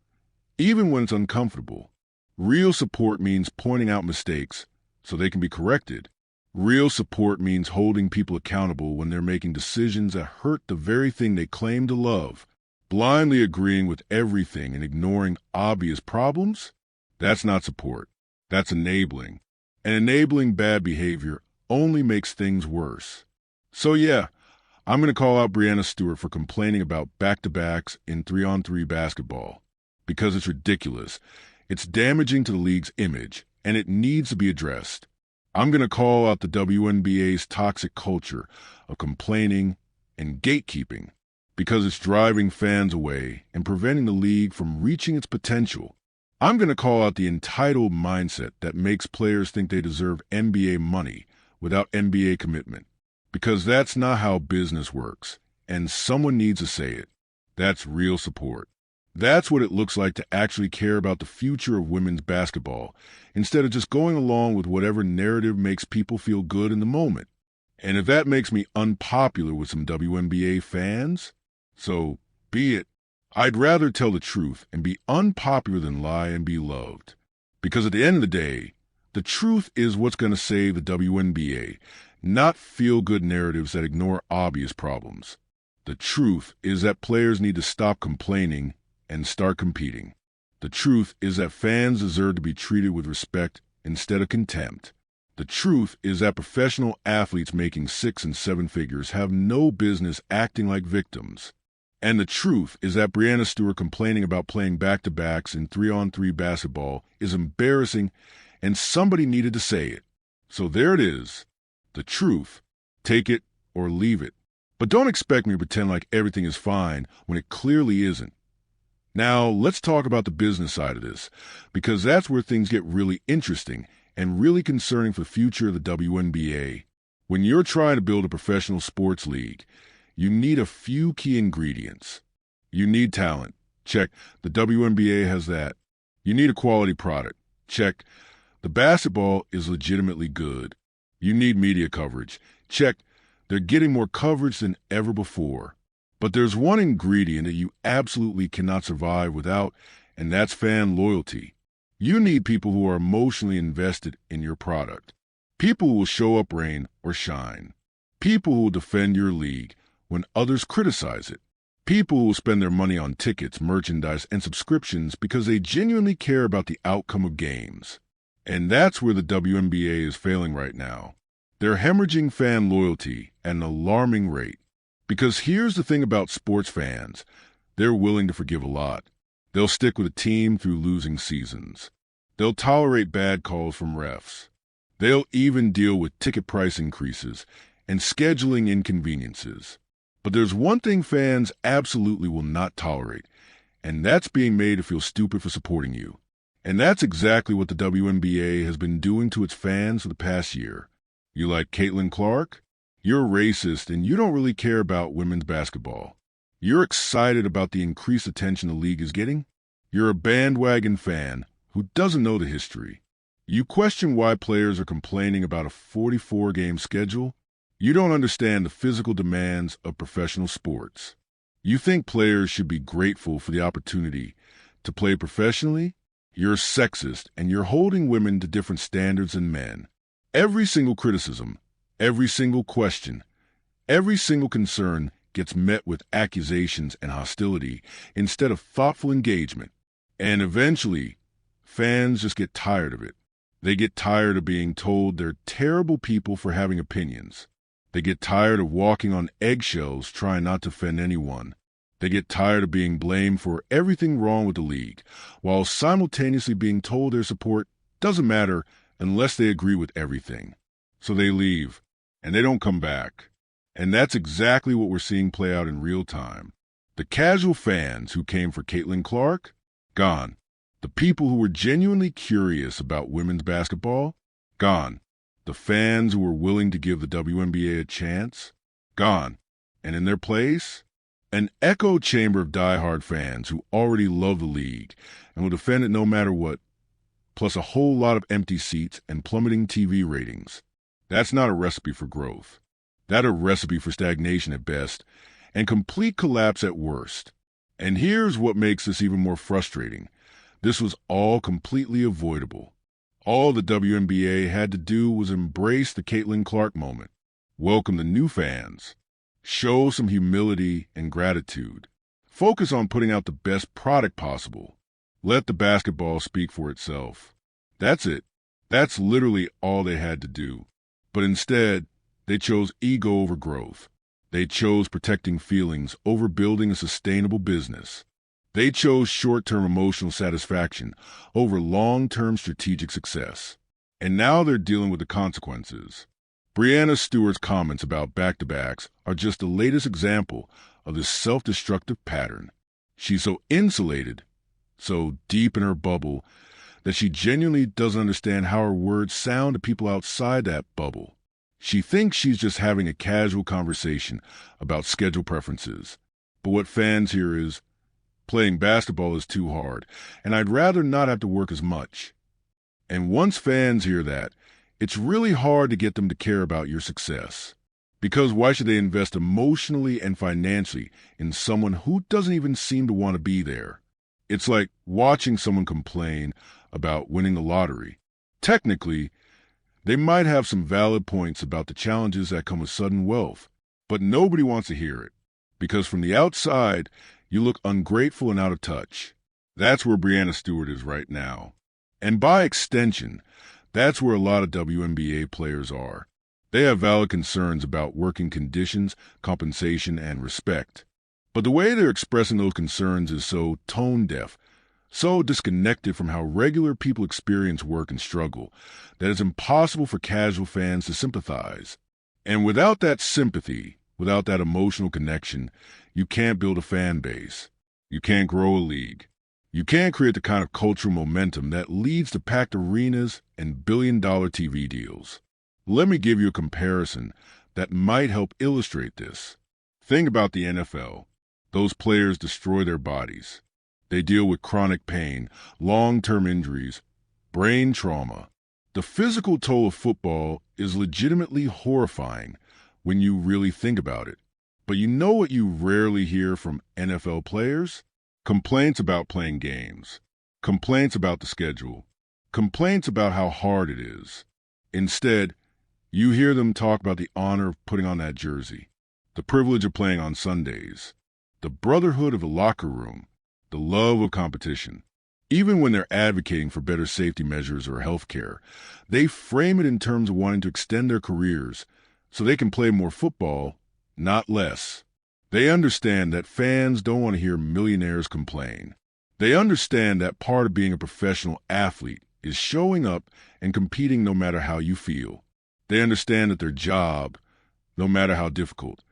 even when it's uncomfortable. Real support means pointing out mistakes so they can be corrected. Real support means holding people accountable when they're making decisions that hurt the very thing they claim to love. Blindly agreeing with everything and ignoring obvious problems? That's not support. That's enabling. And enabling bad behavior only makes things worse. So yeah, I'm going to call out Breanna Stewart for complaining about back-to-backs in 3-on-3 basketball. Because it's ridiculous. It's damaging to the league's image, and it needs to be addressed. I'm going to call out the WNBA's toxic culture of complaining and gatekeeping, because it's driving fans away and preventing the league from reaching its potential. I'm going to call out the entitled mindset that makes players think they deserve NBA money without NBA commitment, because that's not how business works, and someone needs to say it. That's real support. That's what it looks like to actually care about the future of women's basketball, instead of just going along with whatever narrative makes people feel good in the moment. And if that makes me unpopular with some WNBA fans, so be it. I'd rather tell the truth and be unpopular than lie and be loved. Because at the end of the day, the truth is what's going to save the WNBA, not feel-good narratives that ignore obvious problems. The truth is that players need to stop complaining and start competing. The truth is that fans deserve to be treated with respect instead of contempt. The truth is that professional athletes making 6 and 7 figures have no business acting like victims. And the truth is that Breanna Stewart complaining about playing back-to-backs in 3-on-3 basketball is embarrassing, and somebody needed to say it. So there it is. The truth. Take it or leave it. But don't expect me to pretend like everything is fine when it clearly isn't. Now, let's talk about the business side of this, because that's where things get really interesting and really concerning for the future of the WNBA. When you're trying to build a professional sports league, you need a few key ingredients. You need talent. Check. The WNBA has that. You need a quality product. Check. The basketball is legitimately good. You need media coverage. Check. They're getting more coverage than ever before. But there's one ingredient that you absolutely cannot survive without, and that's fan loyalty. You need people who are emotionally invested in your product. People who will show up rain or shine. People who will defend your league when others criticize it. People who will spend their money on tickets, merchandise, and subscriptions because they genuinely care about the outcome of games. And that's where the WNBA is failing right now. They're hemorrhaging fan loyalty at an alarming rate. Because here's the thing about sports fans. They're willing to forgive a lot. They'll stick with a team through losing seasons. They'll tolerate bad calls from refs. They'll even deal with ticket price increases and scheduling inconveniences. But there's one thing fans absolutely will not tolerate, and that's being made to feel stupid for supporting you. And that's exactly what the WNBA has been doing to its fans for the past year. You like Caitlin Clark? You're racist and you don't really care about women's basketball. You're excited about the increased attention the league is getting? You're a bandwagon fan who doesn't know the history. You question why players are complaining about a 44-game schedule? You don't understand the physical demands of professional sports. You think players should be grateful for the opportunity to play professionally? You're sexist and you're holding women to different standards than men. Every single criticism, every single question, every single concern gets met with accusations and hostility instead of thoughtful engagement. And eventually, fans just get tired of it. They get tired of being told they're terrible people for having opinions. They get tired of walking on eggshells trying not to offend anyone. They get tired of being blamed for everything wrong with the league, while simultaneously being told their support doesn't matter unless they agree with everything. So they leave, and they don't come back. And that's exactly what we're seeing play out in real time. The casual fans who came for Caitlin Clark, gone. The people who were genuinely curious about women's basketball, gone. The fans who were willing to give the WNBA a chance, gone. And in their place, an echo chamber of diehard fans who already love the league and will defend it no matter what, plus a whole lot of empty seats and plummeting TV ratings. That's not a recipe for growth. That's a recipe for stagnation at best and complete collapse at worst. And here's what makes this even more frustrating. This was all completely avoidable. All the WNBA had to do was embrace the Caitlin Clark moment, welcome the new fans, show some humility and gratitude, focus on putting out the best product possible, let the basketball speak for itself. That's it. That's literally all they had to do. But instead, they chose ego over growth. They chose protecting feelings over building a sustainable business. They chose short-term emotional satisfaction over long-term strategic success. And now they're dealing with the consequences. Breanna Stewart's comments about back-to-backs are just the latest example of this self-destructive pattern. She's so insulated, so deep in her bubble, that she genuinely doesn't understand how her words sound to people outside that bubble. She thinks she's just having a casual conversation about schedule preferences. But what fans hear is, playing basketball is too hard, and I'd rather not have to work as much. And once fans hear that, it's really hard to get them to care about your success. Because why should they invest emotionally and financially in someone who doesn't even seem to want to be there? It's like watching someone complain about winning the lottery. Technically, they might have some valid points about the challenges that come with sudden wealth, but nobody wants to hear it. Because from the outside, you look ungrateful and out of touch. That's where Breanna Stewart is right now. And by extension, that's where a lot of WNBA players are. They have valid concerns about working conditions, compensation, and respect. But the way they're expressing those concerns is so tone-deaf, so disconnected from how regular people experience work and struggle, that it's impossible for casual fans to sympathize. And without that sympathy, without that emotional connection, you can't build a fan base. You can't grow a league. You can't create the kind of cultural momentum that leads to packed arenas and billion-dollar TV deals. Let me give you a comparison that might help illustrate this. Think about the NFL. Those players destroy their bodies. They deal with chronic pain, long-term injuries, brain trauma. The physical toll of football is legitimately horrifying when you really think about it. But you know what you rarely hear from NFL players? Complaints about playing games. Complaints about the schedule. Complaints about how hard it is. Instead, you hear them talk about the honor of putting on that jersey, the privilege of playing on Sundays, the brotherhood of the locker room, the love of competition. Even when they're advocating for better safety measures or health care, they frame it in terms of wanting to extend their careers so they can play more football, not less. They understand that fans don't want to hear millionaires complain. They understand that part of being a professional athlete is showing up and competing no matter how you feel. They understand that their job, no matter how difficult,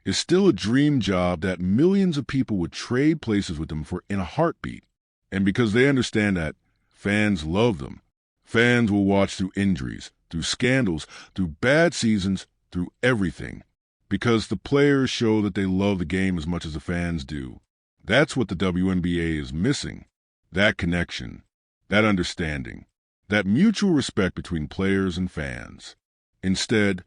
is still a dream job that millions of people would trade places with them for in a heartbeat. And because they understand that fans love them, fans will watch through injuries, through scandals, through bad seasons, through everything. Because the players show that they love the game as much as the fans do. That's what the WNBA is missing. That connection, that understanding, that mutual respect between players and fans. Instead,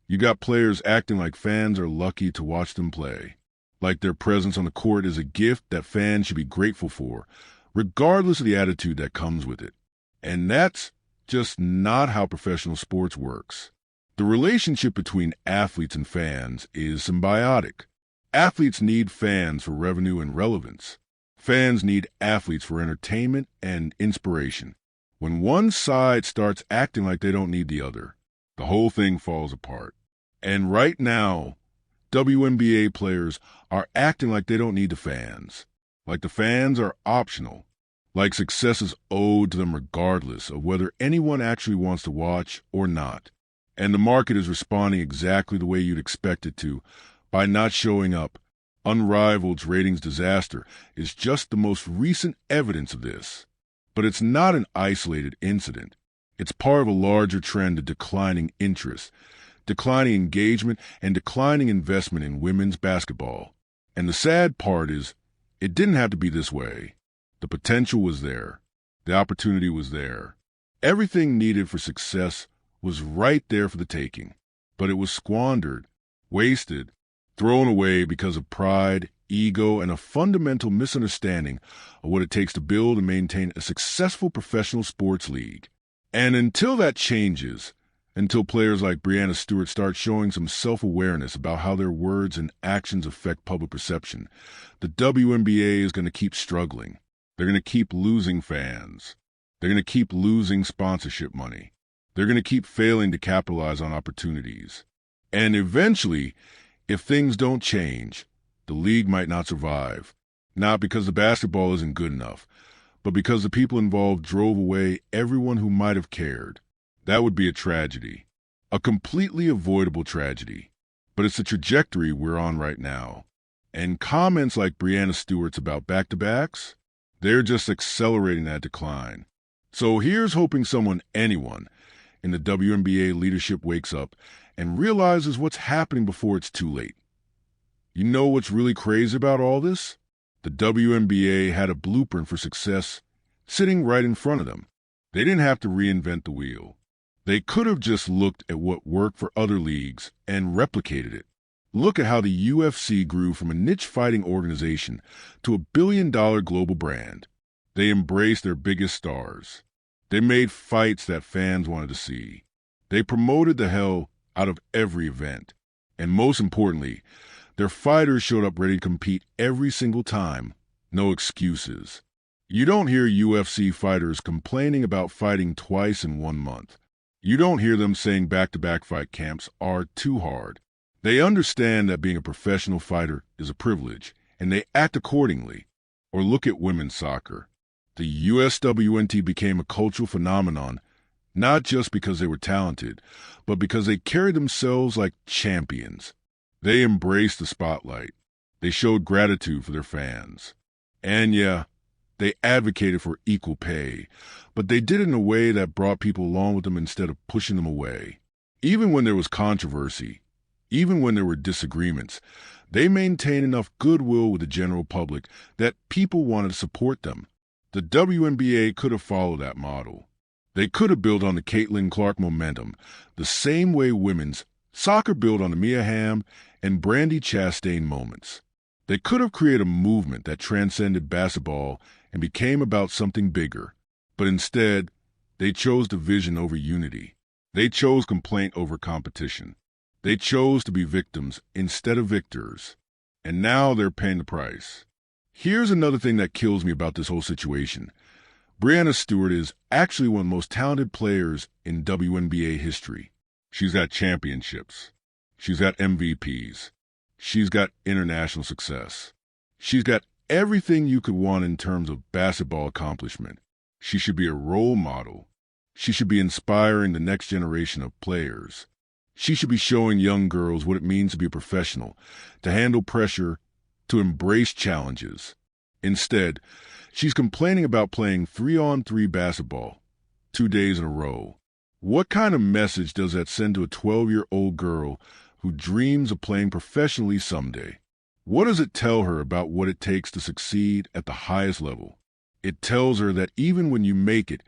you got players acting like fans are lucky to watch them play, like their presence on the court is a gift that fans should be grateful for, regardless of the attitude that comes with it. And that's just not how professional sports works. The relationship between athletes and fans is symbiotic. Athletes need fans for revenue and relevance. Fans need athletes for entertainment and inspiration. When one side starts acting like they don't need the other, the whole thing falls apart. And right now, WNBA players are acting like they don't need the fans, like the fans are optional, like success is owed to them regardless of whether anyone actually wants to watch or not. And the market is responding exactly the way you'd expect it to, by not showing up. Unrivaled's ratings disaster is just the most recent evidence of this. But it's not an isolated incident. It's part of a larger trend of declining interest, declining engagement, and declining investment in women's basketball. And the sad part is, it didn't have to be this way. The potential was there. The opportunity was there. Everything needed for success was right there for the taking. But it was squandered, wasted, thrown away because of pride, ego, and a fundamental misunderstanding of what it takes to build and maintain a successful professional sports league. And until that changes, until players like Breanna Stewart start showing some self-awareness about how their words and actions affect public perception, the WNBA is going to keep struggling. They're going to keep losing fans. They're going to keep losing sponsorship money. They're going to keep failing to capitalize on opportunities. And eventually, if things don't change, the league might not survive. Not because the basketball isn't good enough, but because the people involved drove away everyone who might have cared. That would be a tragedy. A completely avoidable tragedy. But it's the trajectory we're on right now. And comments like Breanna Stewart's about back-to-backs, they're just accelerating that decline. So here's hoping anyone, in the WNBA leadership wakes up and realizes what's happening before it's too late. You know what's really crazy about all this? The WNBA had a blueprint for success sitting right in front of them. They didn't have to reinvent the wheel. They could have just looked at what worked for other leagues and replicated it. Look at how the UFC grew from a niche fighting organization to a billion-dollar global brand. They embraced their biggest stars. They made fights that fans wanted to see. They promoted the hell out of every event. And most importantly, their fighters showed up ready to compete every single time. No excuses. You don't hear UFC fighters complaining about fighting twice in 1 month. You don't hear them saying back-to-back fight camps are too hard. They understand that being a professional fighter is a privilege, and they act accordingly. Or look at women's soccer. The USWNT became a cultural phenomenon, not just because they were talented, but because they carried themselves like champions. They embraced the spotlight. They showed gratitude for their fans. And yeah, they advocated for equal pay, but they did it in a way that brought people along with them instead of pushing them away. Even when there was controversy, even when there were disagreements, they maintained enough goodwill with the general public that people wanted to support them. The WNBA could have followed that model. They could have built on the Caitlin Clark momentum, the same way women's soccer built on the Mia Hamm and Brandi Chastain moments. They could have created a movement that transcended basketball and became about something bigger. But instead, they chose division over unity. They chose complaint over competition. They chose to be victims instead of victors. And now they're paying the price. Here's another thing that kills me about this whole situation. Breanna Stewart is actually one of the most talented players in WNBA history. She's got championships. She's got MVPs. She's got international success. She's got everything you could want in terms of basketball accomplishment. She should be a role model. She should be inspiring the next generation of players. She should be showing young girls what it means to be a professional, to handle pressure, to embrace challenges. Instead, she's complaining about playing 3-on-3 basketball 2 days in a row. What kind of message does that send to a 12-year-old girl who dreams of playing professionally someday? What does it tell her about what it takes to succeed at the highest level? It tells her that even when you make it,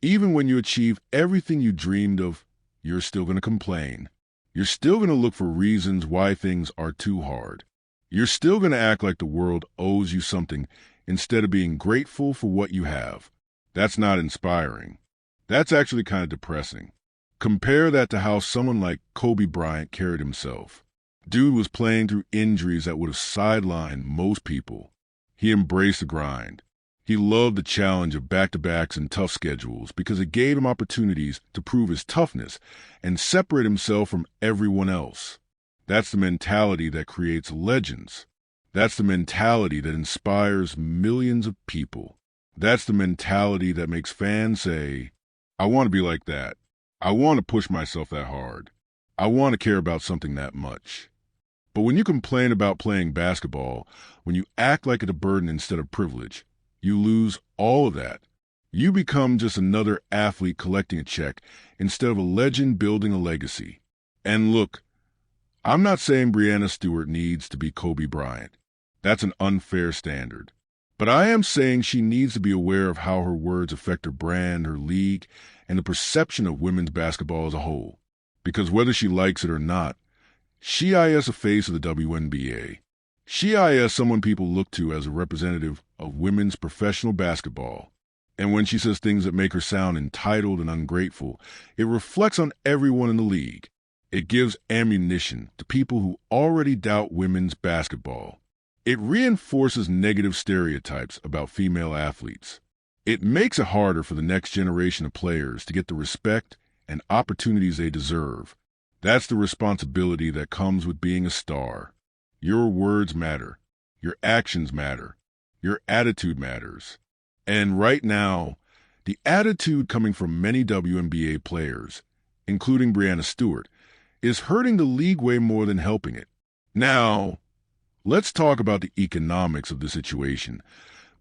even when you achieve everything you dreamed of, you're still going to complain. You're still going to look for reasons why things are too hard. You're still going to act like the world owes you something instead of being grateful for what you have. That's not inspiring. That's actually kind of depressing. Compare that to how someone like Kobe Bryant carried himself. Dude was playing through injuries that would have sidelined most people. He embraced the grind. He loved the challenge of back-to-backs and tough schedules because it gave him opportunities to prove his toughness and separate himself from everyone else. That's the mentality that creates legends. That's the mentality that inspires millions of people. That's the mentality that makes fans say, I want to be like that. I want to push myself that hard. I want to care about something that much. But when you complain about playing basketball, when you act like it's a burden instead of privilege, you lose all of that. You become just another athlete collecting a check instead of a legend building a legacy. And look, I'm not saying Breanna Stewart needs to be Kobe Bryant. That's an unfair standard. But I am saying she needs to be aware of how her words affect her brand, her league, and the perception of women's basketball as a whole. Because whether she likes it or not, she is a face of the WNBA. She is someone people look to as a representative of women's professional basketball. And when she says things that make her sound entitled and ungrateful, it reflects on everyone in the league. It gives ammunition to people who already doubt women's basketball. It reinforces negative stereotypes about female athletes. It makes it harder for the next generation of players to get the respect and opportunities they deserve. That's the responsibility that comes with being a star. Your words matter. Your actions matter. Your attitude matters. And right now, the attitude coming from many WNBA players, including Breanna Stewart, is hurting the league way more than helping it. Now, let's talk about the economics of the situation,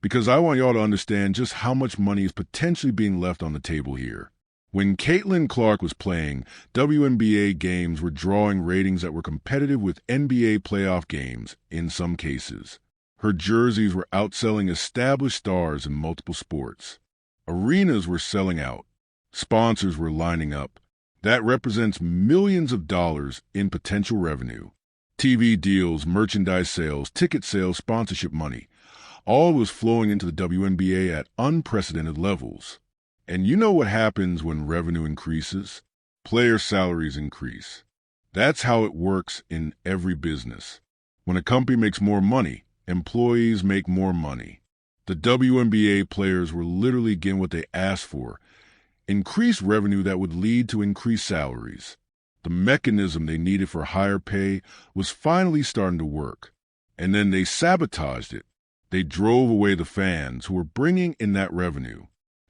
because I want y'all to understand just how much money is potentially being left on the table here. When Caitlin Clark was playing, WNBA games were drawing ratings that were competitive with NBA playoff games in some cases. Her jerseys were outselling established stars in multiple sports. Arenas were selling out. Sponsors were lining up. That represents millions of dollars in potential revenue. TV deals, merchandise sales, ticket sales, sponsorship money. All was flowing into the WNBA at unprecedented levels. And you know what happens when revenue increases? Player salaries increase. That's how it works in every business. When a company makes more money, employees make more money. The WNBA players were literally getting what they asked for, increased revenue that would lead to increased salaries. The mechanism they needed for higher pay was finally starting to work. And then they sabotaged it. They drove away the fans who were bringing in that revenue.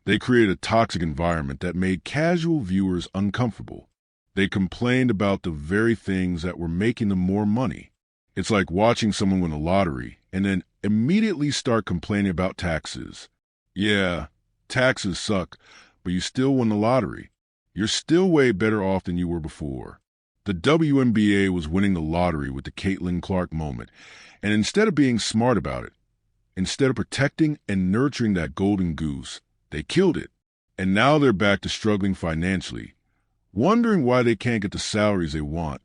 They created a toxic environment that made casual viewers uncomfortable. They complained about the very things that were making them more money. It's like watching someone win a lottery and then immediately start complaining about taxes. Yeah, taxes suck, but you still won the lottery. You're still way better off than you were before. The WNBA was winning the lottery with the Caitlin Clark moment, and instead of being smart about it, instead of protecting and nurturing that golden goose, they killed it. And now they're back to struggling financially, wondering why they can't get the salaries they want,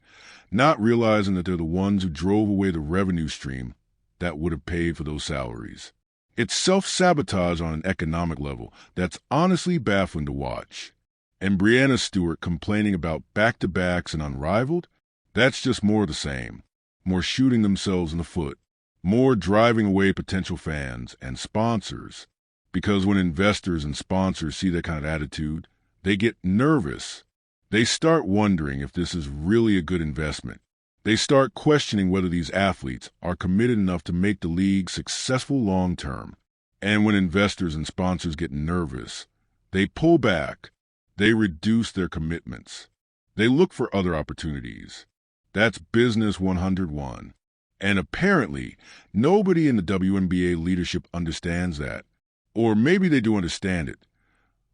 not realizing that they're the ones who drove away the revenue stream that would have paid for those salaries. It's self-sabotage on an economic level that's honestly baffling to watch. And Breanna Stewart complaining about back-to-backs and Unrivaled? That's just more of the same. More shooting themselves in the foot. More driving away potential fans and sponsors. Because when investors and sponsors see that kind of attitude, they get nervous. They start wondering if this is really a good investment. They start questioning whether these athletes are committed enough to make the league successful long-term. And when investors and sponsors get nervous, they pull back. They reduce their commitments. They look for other opportunities. That's business 101. And apparently, nobody in the WNBA leadership understands that. Or maybe they do understand it.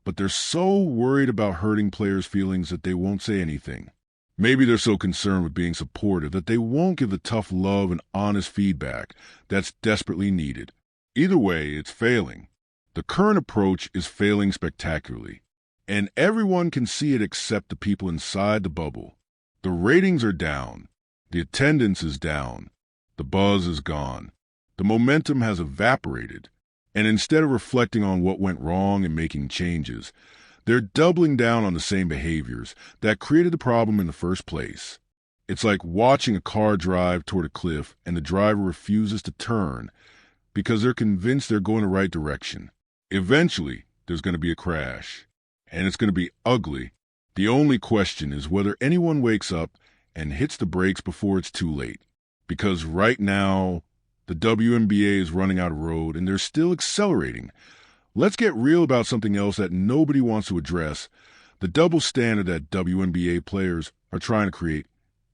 But they're so worried about hurting players' feelings that they won't say anything. Maybe they're so concerned with being supportive that they won't give the tough love and honest feedback that's desperately needed. Either way, it's failing. The current approach is failing spectacularly. And everyone can see it except the people inside the bubble. The ratings are down. The attendance is down. The buzz is gone. The momentum has evaporated. And instead of reflecting on what went wrong and making changes, they're doubling down on the same behaviors that created the problem in the first place. It's like watching a car drive toward a cliff and the driver refuses to turn because they're convinced they're going the right direction. Eventually, there's going to be a crash. And it's going to be ugly. The only question is whether anyone wakes up and hits the brakes before it's too late. Because right now, the WNBA is running out of road and they're still accelerating. Let's get real about something else that nobody wants to address, the double standard that WNBA players are trying to create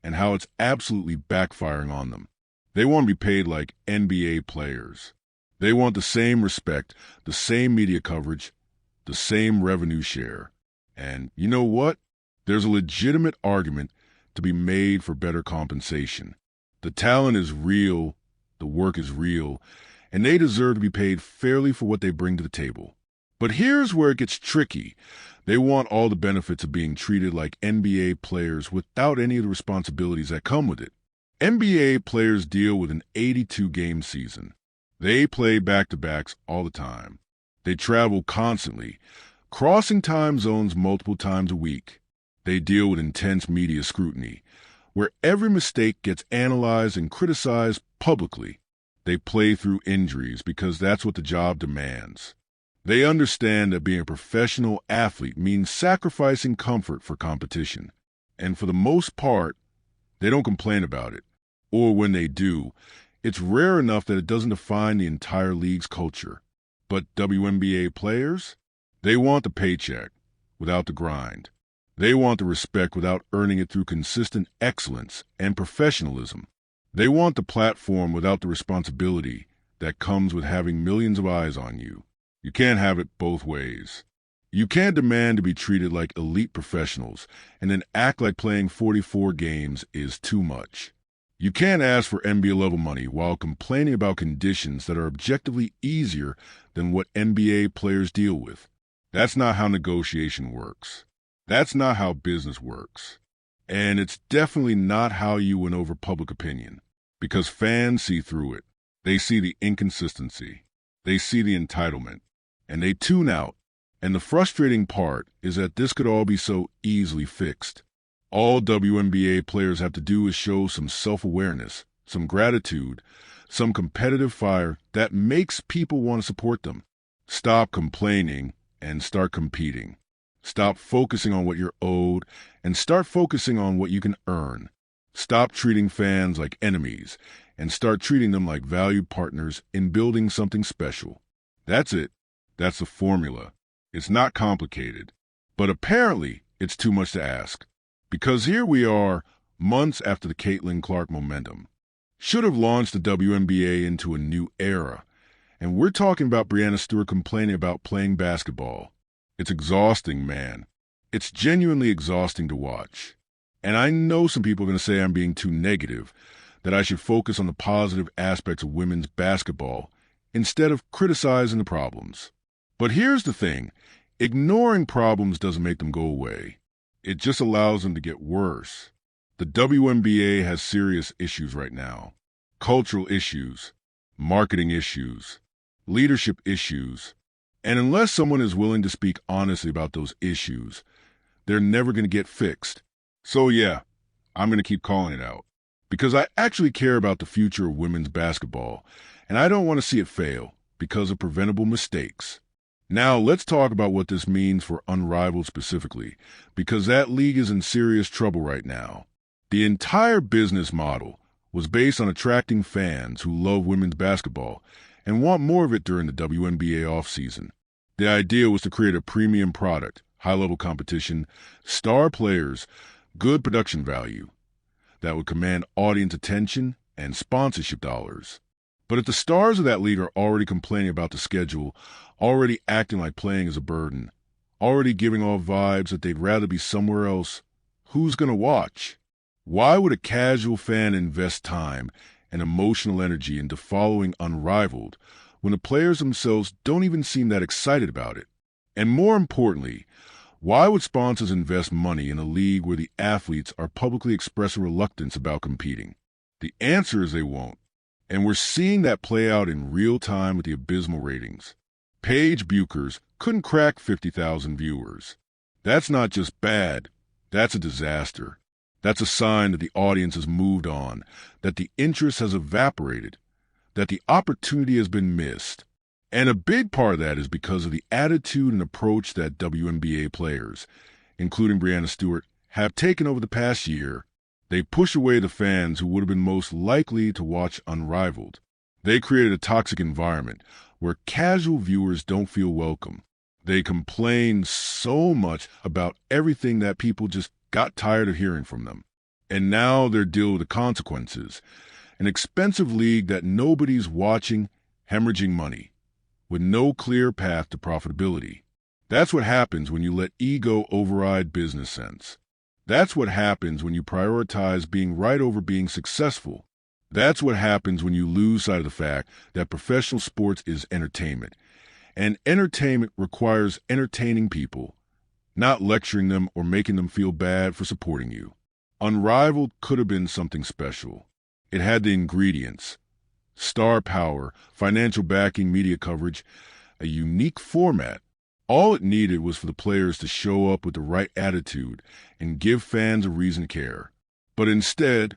and how it's absolutely backfiring on them. They want to be paid like NBA players. They want the same respect, the same media coverage, the same revenue share. And you know what? There's a legitimate argument to be made for better compensation. The talent is real, the work is real, and they deserve to be paid fairly for what they bring to the table. But here's where it gets tricky. They want all the benefits of being treated like NBA players without any of the responsibilities that come with it. NBA players deal with an 82-game season. They play back-to-backs all the time. They travel constantly, crossing time zones multiple times a week. They deal with intense media scrutiny, where every mistake gets analyzed and criticized publicly. They play through injuries because that's what the job demands. They understand that being a professional athlete means sacrificing comfort for competition. And for the most part, they don't complain about it. Or when they do, it's rare enough that it doesn't define the entire league's culture. But WNBA players, they want the paycheck without the grind. They want the respect without earning it through consistent excellence and professionalism. They want the platform without the responsibility that comes with having millions of eyes on you. You can't have it both ways. You can't demand to be treated like elite professionals and then act like playing 44 games is too much. You can't ask for NBA-level money while complaining about conditions that are objectively easier than what NBA players deal with. That's not how negotiation works. That's not how business works. And it's definitely not how you win over public opinion, because fans see through it. They see the inconsistency. They see the entitlement. And they tune out. And the frustrating part is that this could all be so easily fixed. All WNBA players have to do is show some self-awareness, some gratitude, some competitive fire that makes people want to support them. Stop complaining and start competing. Stop focusing on what you're owed and start focusing on what you can earn. Stop treating fans like enemies and start treating them like valued partners in building something special. That's it. That's the formula. It's not complicated. But apparently, it's too much to ask. Because here we are, months after the Caitlin Clark momentum. Should have launched the WNBA into a new era. And we're talking about Breanna Stewart complaining about playing basketball. It's exhausting, man. It's genuinely exhausting to watch. And I know some people are going to say I'm being too negative, that I should focus on the positive aspects of women's basketball instead of criticizing the problems. But here's the thing. Ignoring problems doesn't make them go away. It just allows them to get worse. The WNBA has serious issues right now. Cultural issues, marketing issues, leadership issues. And unless someone is willing to speak honestly about those issues, they're never going to get fixed. So yeah, I'm going to keep calling it out. Because I actually care about the future of women's basketball, and I don't want to see it fail because of preventable mistakes. Now let's talk about what this means for Unrivaled specifically, because that league is in serious trouble right now. The entire business model was based on attracting fans who love women's basketball and want more of it during the WNBA offseason. The idea was to create a premium product, high-level competition, star players, good production value that would command audience attention and sponsorship dollars. But if the stars of that league are already complaining about the schedule, already acting like playing is a burden, already giving off vibes that they'd rather be somewhere else, who's going to watch? Why would a casual fan invest time and emotional energy into following Unrivaled when the players themselves don't even seem that excited about it? And more importantly, why would sponsors invest money in a league where the athletes are publicly expressing reluctance about competing? The answer is they won't. And we're seeing that play out in real time with the abysmal ratings. Paige Buchers couldn't crack 50,000 viewers. That's not just bad, that's a disaster. That's a sign that the audience has moved on, that the interest has evaporated, that the opportunity has been missed. And a big part of that is because of the attitude and approach that WNBA players, including Breanna Stewart, have taken over the past year. They push away the fans who would have been most likely to watch Unrivaled. They created a toxic environment where casual viewers don't feel welcome. They complain so much about everything that people just got tired of hearing from them. And now they're dealing with the consequences. An expensive league that nobody's watching, hemorrhaging money, with no clear path to profitability. That's what happens when you let ego override business sense. That's what happens when you prioritize being right over being successful. That's what happens when you lose sight of the fact that professional sports is entertainment. And entertainment requires entertaining people, not lecturing them or making them feel bad for supporting you. Unrivaled could have been something special. It had the ingredients: star power, financial backing, media coverage, a unique format. All it needed was for the players to show up with the right attitude and give fans a reason to care. But instead,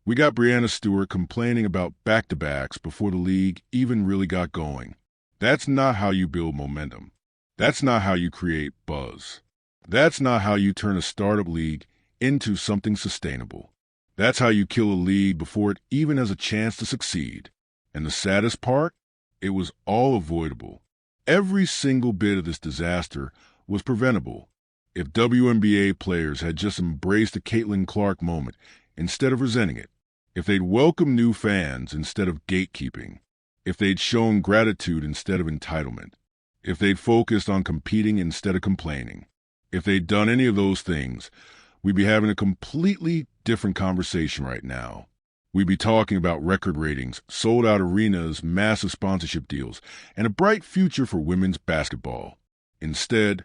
we got Breanna Stewart complaining about back-to-backs before the league even really got going. That's not how you build momentum. That's not how you create buzz. That's not how you turn a startup league into something sustainable. That's how you kill a league before it even has a chance to succeed. And the saddest part? It was all avoidable. Every single bit of this disaster was preventable if WNBA players had just embraced the Caitlin Clark moment instead of resenting it, if they'd welcomed new fans instead of gatekeeping, if they'd shown gratitude instead of entitlement, if they'd focused on competing instead of complaining. If they'd done any of those things, we'd be having a completely different conversation right now. We'd be talking about record ratings, sold-out arenas, massive sponsorship deals, and a bright future for women's basketball. Instead,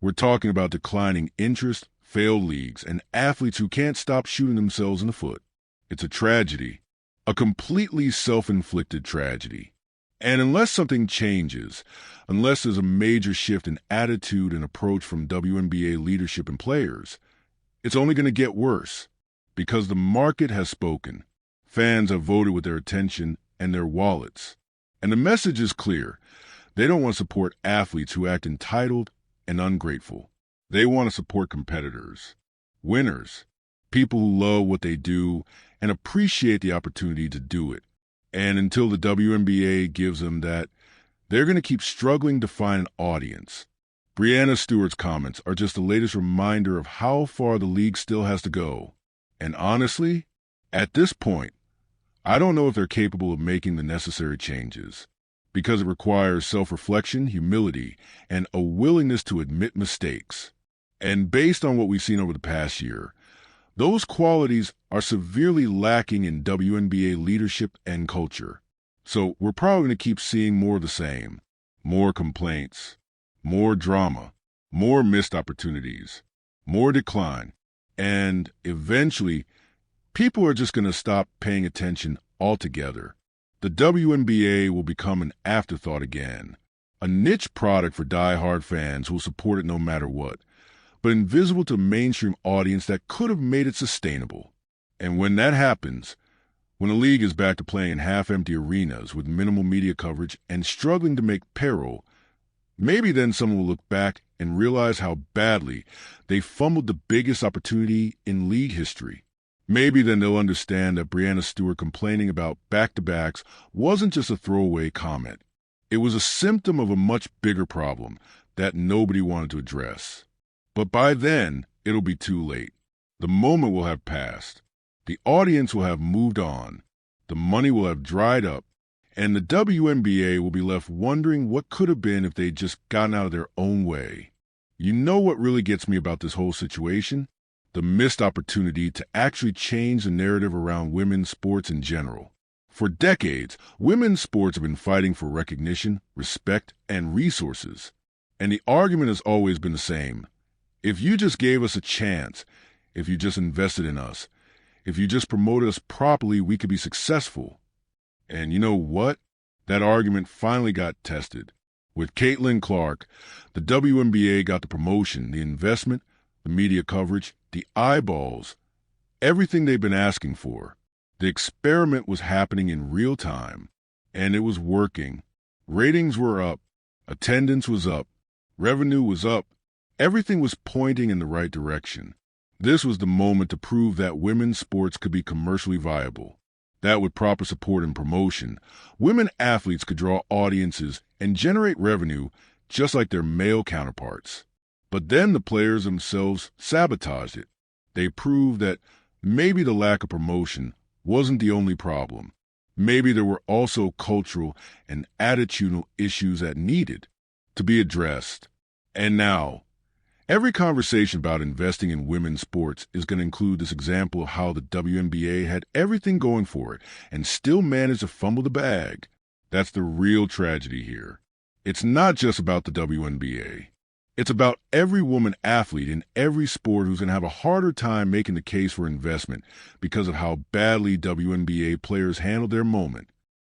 We're talking about declining interest, failed leagues, and athletes who can't stop shooting themselves in the foot. It's a tragedy, a completely self-inflicted tragedy. And unless something changes, unless there's a major shift in attitude and approach from WNBA leadership and players, it's only going to get worse because the market has spoken. Fans have voted with their attention and their wallets. And the message is clear. They don't want to support athletes who act entitled and ungrateful. They want to support competitors, winners, people who love what they do and appreciate the opportunity to do it. And until the WNBA gives them that, they're going to keep struggling to find an audience. Breanna Stewart's comments are just the latest reminder of how far the league still has to go. And honestly, at this point, I don't know if they're capable of making the necessary changes, because it requires self-reflection, humility, and a willingness to admit mistakes. And based on what we've seen over the past year, those qualities are severely lacking in WNBA leadership and culture. So we're probably going to keep seeing more of the same. More complaints, more drama, more missed opportunities, more decline, and eventually, people are just going to stop paying attention altogether. The WNBA will become an afterthought again, a niche product for die-hard fans who will support it no matter what, but invisible to a mainstream audience that could have made it sustainable. And when that happens, when a league is back to playing in half-empty arenas with minimal media coverage and struggling to make payroll, maybe then someone will look back and realize how badly they fumbled the biggest opportunity in league history. Maybe then they'll understand that Breanna Stewart complaining about back-to-backs wasn't just a throwaway comment. It was a symptom of a much bigger problem that nobody wanted to address. But by then, it'll be too late. The moment will have passed. The audience will have moved on. The money will have dried up. And the WNBA will be left wondering what could have been if they'd just gotten out of their own way. You know what really gets me about this whole situation? The missed opportunity to actually change the narrative around women's sports in general. For decades, women's sports have been fighting for recognition, respect, and resources. And the argument has always been the same. If you just gave us a chance, if you just invested in us, if you just promoted us properly, we could be successful. And you know what? That argument finally got tested. With Caitlin Clark, the WNBA got the promotion, the investment, the media coverage, the eyeballs, everything they've been asking for. The experiment was happening in real time, and it was working. Ratings were up, attendance was up, revenue was up, everything was pointing in the right direction. This was the moment to prove that women's sports could be commercially viable. That with proper support and promotion, women athletes could draw audiences and generate revenue just like their male counterparts. But then the players themselves sabotaged it. They proved that maybe the lack of promotion wasn't the only problem. Maybe there were also cultural and attitudinal issues that needed to be addressed. And now, every conversation about investing in women's sports is going to include this example of how the WNBA had everything going for it and still managed to fumble the bag. That's the real tragedy here. It's not just about the WNBA. It's about every woman athlete in every sport who's going to have a harder time making the case for investment because of how badly WNBA players handled their moment.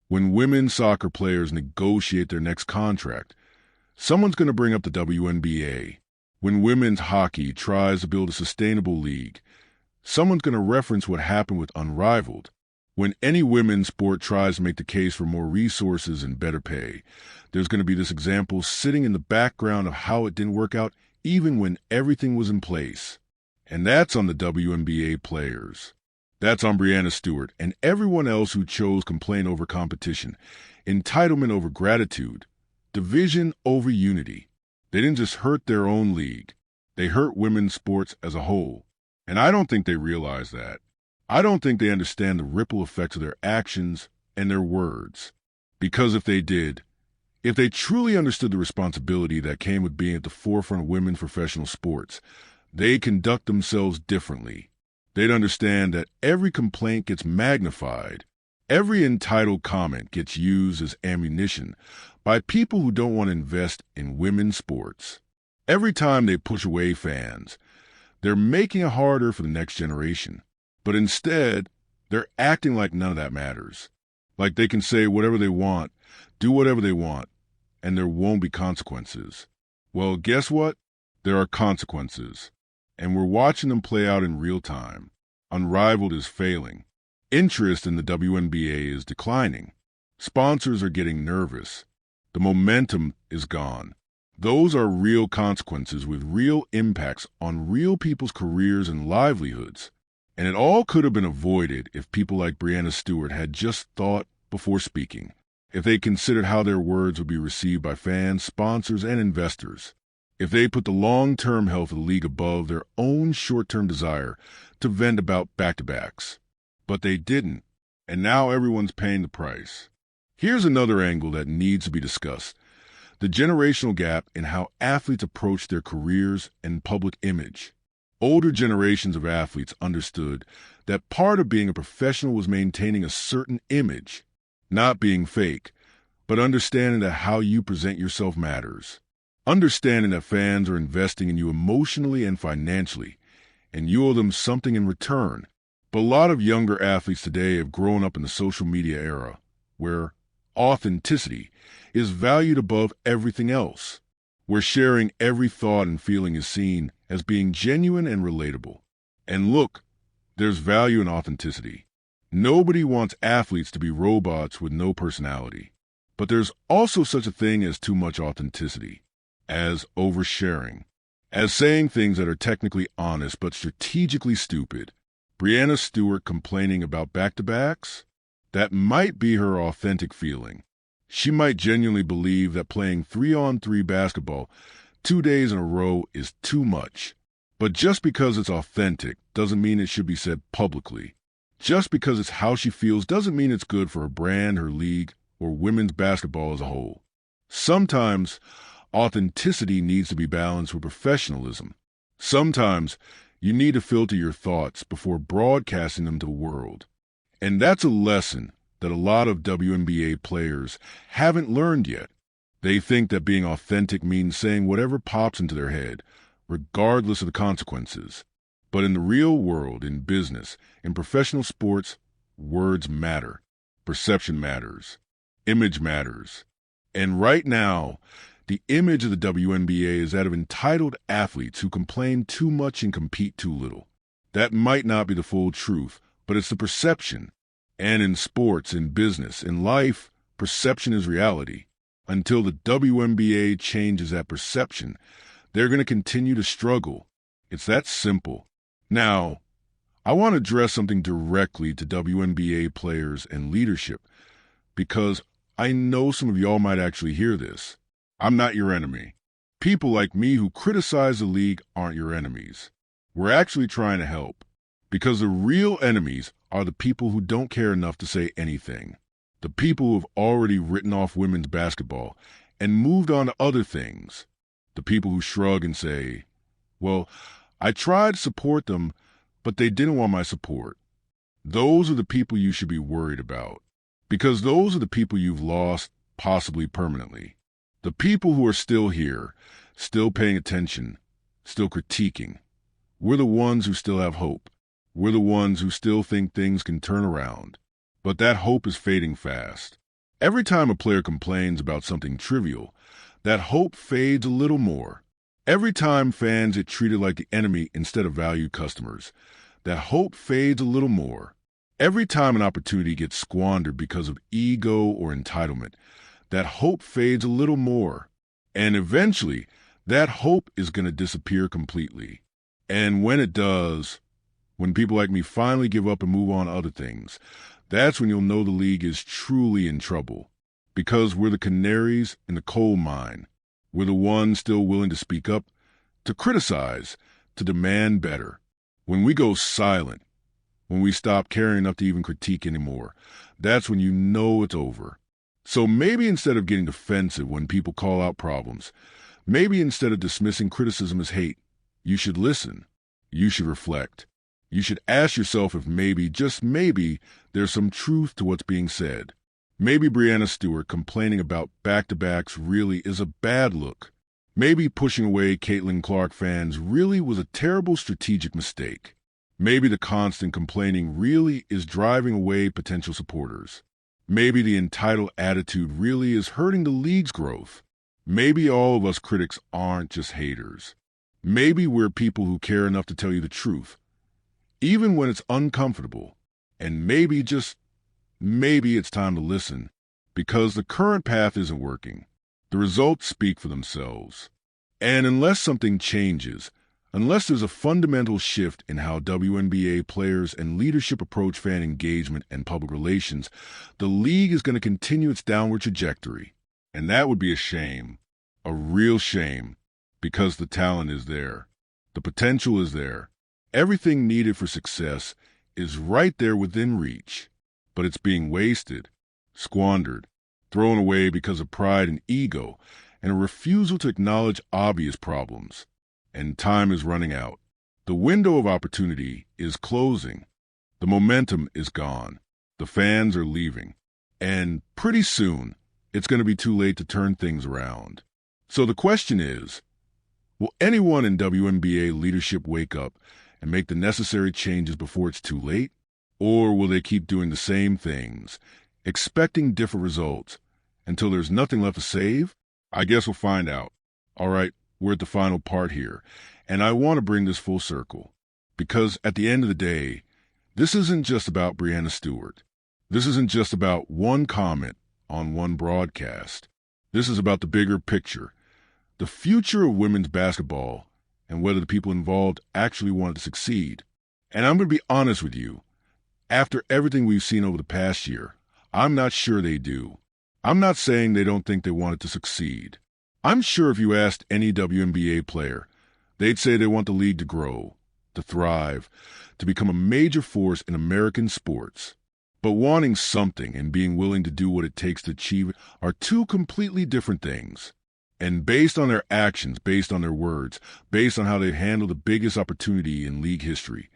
When women's soccer players negotiate their next contract, someone's going to bring up the WNBA. When women's hockey tries to build a sustainable league, someone's going to reference what happened with Unrivaled. When any women's sport tries to make the case for more resources and better pay, there's going to be this example sitting in the background of how it didn't work out even when everything was in place. And that's on the WNBA players. That's on Breanna Stewart and everyone else who chose complaint over competition, entitlement over gratitude, division over unity. They didn't just hurt their own league. They hurt women's sports as a whole. And I don't think they realize that. I don't think they understand the ripple effects of their actions and their words. Because if they did, if they truly understood the responsibility that came with being at the forefront of women's professional sports, they'd conduct themselves differently. They'd understand that every complaint gets magnified. Every entitled comment gets used as ammunition by people who don't want to invest in women's sports. Every time they push away fans, they're making it harder for the next generation. But instead, they're acting like none of that matters. Like they can say whatever they want, do whatever they want, and there won't be consequences. Well, guess what? There are consequences. And we're watching them play out in real time. Unrivaled is failing. Interest in the WNBA is declining. Sponsors are getting nervous. The momentum is gone. Those are real consequences with real impacts on real people's careers and livelihoods. And it all could have been avoided if people like Breanna Stewart had just thought before speaking, if they considered how their words would be received by fans, sponsors, and investors, if they put the long-term health of the league above their own short-term desire to vent about back-to-backs. But they didn't, and now everyone's paying the price. Here's another angle that needs to be discussed: the generational gap in how athletes approach their careers and public image. Older generations of athletes understood that part of being a professional was maintaining a certain image, not being fake, but understanding that how you present yourself matters. Understanding that fans are investing in you emotionally and financially, and you owe them something in return. But a lot of younger athletes today have grown up in the social media era, where authenticity is valued above everything else, where sharing every thought and feeling is seen as being genuine and relatable. And look, there's value in authenticity. Nobody wants athletes to be robots with no personality. But there's also such a thing as too much authenticity, as oversharing, as saying things that are technically honest but strategically stupid. Breanna Stewart complaining about back-to-backs? That might be her authentic feeling. She might genuinely believe that playing 3-on-3 basketball 2 days in a row is too much. But just because it's authentic doesn't mean it should be said publicly. Just because it's how she feels doesn't mean it's good for her brand, her league, or women's basketball as a whole. Sometimes authenticity needs to be balanced with professionalism. Sometimes you need to filter your thoughts before broadcasting them to the world. And that's a lesson that a lot of WNBA players haven't learned yet. They think that being authentic means saying whatever pops into their head, regardless of the consequences. But in the real world, in business, in professional sports, words matter. Perception matters. Image matters. And right now, the image of the WNBA is that of entitled athletes who complain too much and compete too little. That might not be the full truth, but it's the perception. And in sports, in business, in life, perception is reality. Until the WNBA changes that perception, they're going to continue to struggle. It's that simple. Now, I want to address something directly to WNBA players and leadership, because I know some of y'all might actually hear this. I'm not your enemy. People like me who criticize the league aren't your enemies. We're actually trying to help, because the real enemies are the people who don't care enough to say anything. The people who have already written off women's basketball and moved on to other things. The people who shrug and say, well, I tried to support them, but they didn't want my support. Those are the people you should be worried about, because those are the people you've lost, possibly permanently. The people who are still here, still paying attention, still critiquing. We're the ones who still have hope. We're the ones who still think things can turn around. But that hope is fading fast. Every time a player complains about something trivial, that hope fades a little more. Every time fans get treated like the enemy instead of valued customers, that hope fades a little more. Every time an opportunity gets squandered because of ego or entitlement, that hope fades a little more. And eventually, that hope is going to disappear completely. And when it does, when people like me finally give up and move on to other things, that's when you'll know the league is truly in trouble. Because we're the canaries in the coal mine. We're the ones still willing to speak up, to criticize, to demand better. When we go silent, when we stop caring enough to even critique anymore, that's when you know it's over. So maybe instead of getting defensive when people call out problems, maybe instead of dismissing criticism as hate, you should listen. You should reflect. You should ask yourself if maybe, just maybe, there's some truth to what's being said. Maybe Breanna Stewart complaining about back-to-backs really is a bad look. Maybe pushing away Caitlin Clark fans really was a terrible strategic mistake. Maybe the constant complaining really is driving away potential supporters. Maybe the entitled attitude really is hurting the league's growth. Maybe all of us critics aren't just haters. Maybe we're people who care enough to tell you the truth, even when it's uncomfortable. And maybe, just maybe, it's time to listen, because the current path isn't working. The results speak for themselves. And unless something changes, unless there's a fundamental shift in how WNBA players and leadership approach fan engagement and public relations, the league is going to continue its downward trajectory. And that would be a shame, a real shame, because the talent is there. The potential is there. Everything needed for success is right there within reach. But it's being wasted, squandered, thrown away because of pride and ego, and a refusal to acknowledge obvious problems. And time is running out. The window of opportunity is closing. The momentum is gone. The fans are leaving. And pretty soon, it's going to be too late to turn things around. So the question is, will anyone in WNBA leadership wake up and make the necessary changes before it's too late? Or will they keep doing the same things, expecting different results, until there's nothing left to save? I guess we'll find out. All right, we're at the final part here, and I want to bring this full circle. Because at the end of the day, this isn't just about Breanna Stewart. This isn't just about one comment on one broadcast. This is about the bigger picture, the future of women's basketball, and whether the people involved actually want to succeed. And I'm going to be honest with you. After everything we've seen over the past year, I'm not sure they do. I'm not saying they don't think they want it to succeed. I'm sure if you asked any WNBA player, they'd say they want the league to grow, to thrive, to become a major force in American sports. But wanting something and being willing to do what it takes to achieve it are two completely different things. And based on their actions, based on their words, based on how they've handled the biggest opportunity in league history,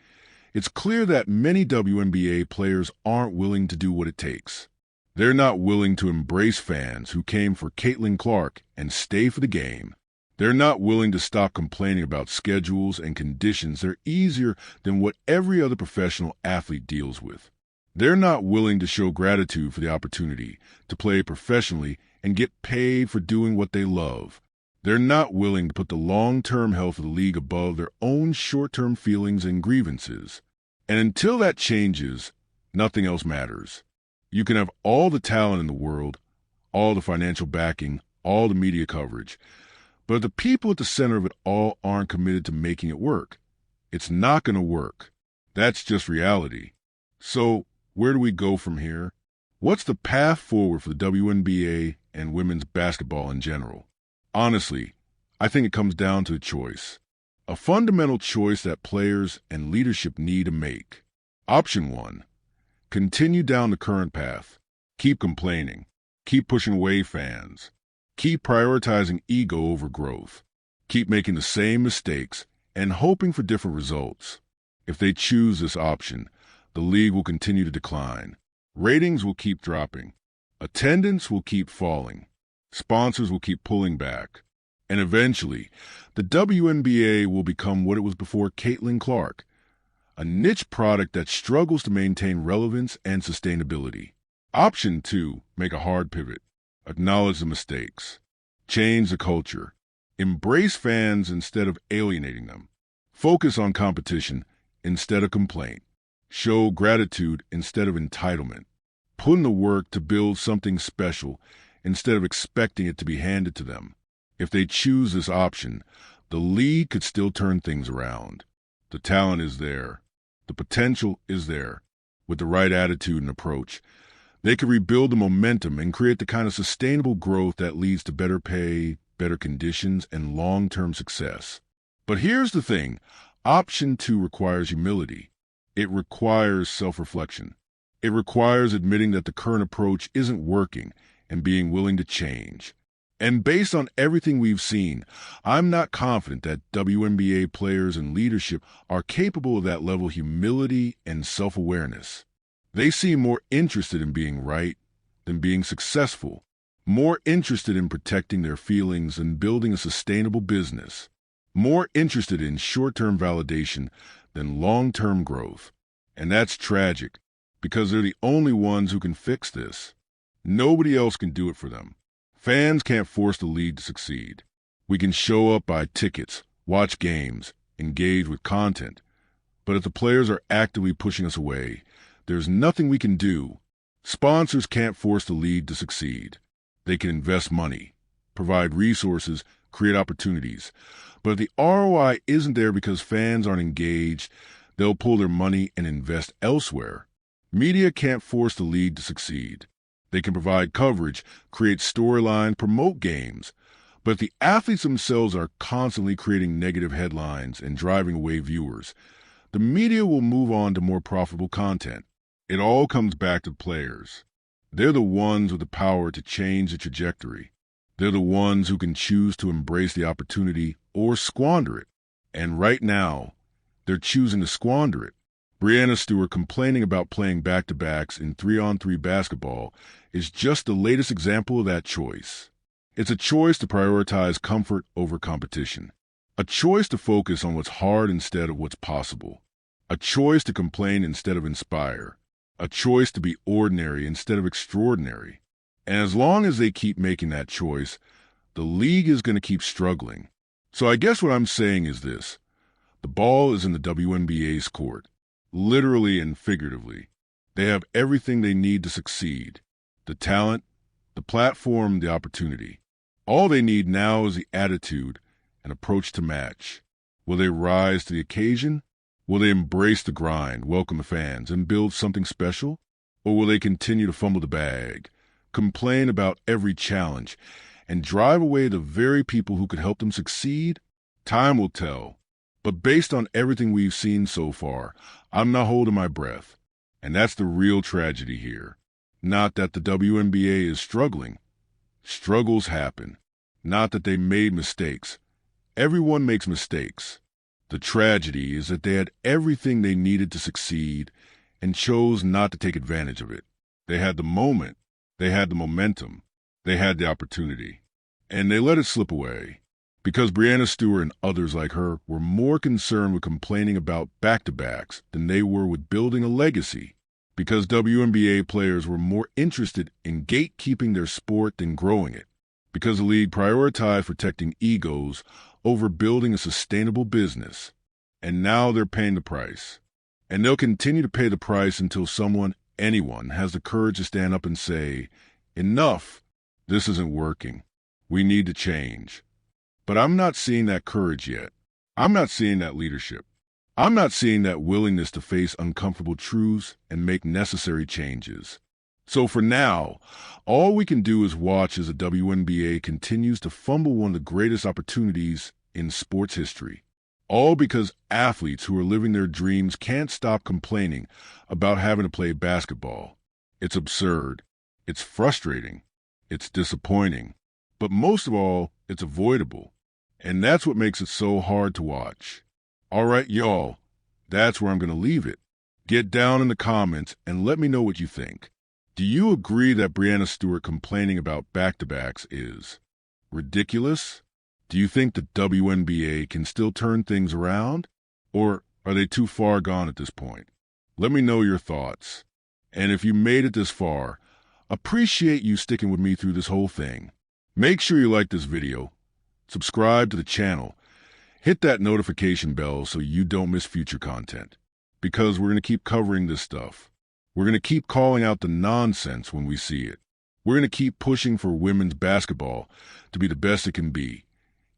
it's clear that many WNBA players aren't willing to do what it takes. They're not willing to embrace fans who came for Caitlin Clark and stay for the game. They're not willing to stop complaining about schedules and conditions that are easier than what every other professional athlete deals with. They're not willing to show gratitude for the opportunity to play professionally and get paid for doing what they love. They're not willing to put the long-term health of the league above their own short-term feelings and grievances. And until that changes, nothing else matters. You can have all the talent in the world, all the financial backing, all the media coverage, but if the people at the center of it all aren't committed to making it work, it's not going to work. That's just reality. So, where do we go from here? What's the path forward for the WNBA and women's basketball in general? Honestly, I think it comes down to a choice. A fundamental choice that players and leadership need to make. Option 1. Continue down the current path. Keep complaining. Keep pushing away fans. Keep prioritizing ego over growth. Keep making the same mistakes and hoping for different results. If they choose this option, the league will continue to decline. Ratings will keep dropping. Attendance will keep falling. Sponsors will keep pulling back. And eventually, the WNBA will become what it was before Caitlin Clark, a niche product that struggles to maintain relevance and sustainability. Option 2, make a hard pivot. Acknowledge the mistakes. Change the culture. Embrace fans instead of alienating them. Focus on competition instead of complaint. Show gratitude instead of entitlement. Put in the work to build something special instead of expecting it to be handed to them. If they choose this option, the league could still turn things around. The talent is there. The potential is there. With the right attitude and approach, they could rebuild the momentum and create the kind of sustainable growth that leads to better pay, better conditions, and long-term success. But here's the thing. Option 2 requires humility. It requires self-reflection. It requires admitting that the current approach isn't working and being willing to change. And based on everything we've seen, I'm not confident that WNBA players and leadership are capable of that level of humility and self-awareness. They seem more interested in being right than being successful. more interested in protecting their feelings and building a sustainable business, more interested in short-term validation than long-term growth. And that's tragic, because they're the only ones who can fix this. Nobody else can do it for them. Fans can't force the league to succeed. We can show up, buy tickets, watch games, engage with content. But if the players are actively pushing us away, there's nothing we can do. Sponsors can't force the league to succeed. They can invest money, provide resources, create opportunities. But if the ROI isn't there because fans aren't engaged, they'll pull their money and invest elsewhere. Media can't force the league to succeed. They can provide coverage, create storylines, promote games. But if the athletes themselves are constantly creating negative headlines and driving away viewers, the media will move on to more profitable content. It all comes back to players. They're the ones with the power to change the trajectory. They're the ones who can choose to embrace the opportunity or squander it. And right now, they're choosing to squander it. Breanna Stewart complaining about playing back-to-backs in 3-on-3 basketball is just the latest example of that choice. It's a choice to prioritize comfort over competition. A choice to focus on what's hard instead of what's possible. A choice to complain instead of inspire. A choice to be ordinary instead of extraordinary. And as long as they keep making that choice, the league is going to keep struggling. So I guess what I'm saying is this. The ball is in the WNBA's court, literally and figuratively. They have everything they need to succeed. The talent, the platform, the opportunity. All they need now is the attitude and approach to match. Will they rise to the occasion? Will they embrace the grind, welcome the fans, and build something special? Or will they continue to fumble the bag, complain about every challenge, and drive away the very people who could help them succeed? Time will tell. But based on everything we've seen so far, I'm not holding my breath. And that's the real tragedy here. Not that the WNBA is struggling. Struggles happen. Not that they made mistakes. Everyone makes mistakes. The tragedy is that they had everything they needed to succeed and chose not to take advantage of it. They had the moment. They had the momentum. They had the opportunity. And they let it slip away. Because Breanna Stewart and others like her were more concerned with complaining about back-to-backs than they were with building a legacy. Because WNBA players were more interested in gatekeeping their sport than growing it. Because the league prioritized protecting egos over building a sustainable business. And now they're paying the price. And they'll continue to pay the price until someone, anyone, has the courage to stand up and say, "Enough! This isn't working. We need to change." But I'm not seeing that courage yet. I'm not seeing that leadership. I'm not seeing that willingness to face uncomfortable truths and make necessary changes. So for now, all we can do is watch as the WNBA continues to fumble one of the greatest opportunities in sports history. All because athletes who are living their dreams can't stop complaining about having to play basketball. It's absurd. It's frustrating. It's disappointing. But most of all, it's avoidable. And that's what makes it so hard to watch. All right, y'all, that's where I'm going to leave it. Get down in the comments and let me know what you think. Do you agree that Breanna Stewart complaining about back-to-backs is ridiculous? Do you think the WNBA can still turn things around? Or are they too far gone at this point? Let me know your thoughts. And if you made it this far, appreciate you sticking with me through this whole thing. Make sure you like this video, subscribe to the channel, hit that notification bell so you don't miss future content. Because we're going to keep covering this stuff. We're going to keep calling out the nonsense when we see it. We're going to keep pushing for women's basketball to be the best it can be,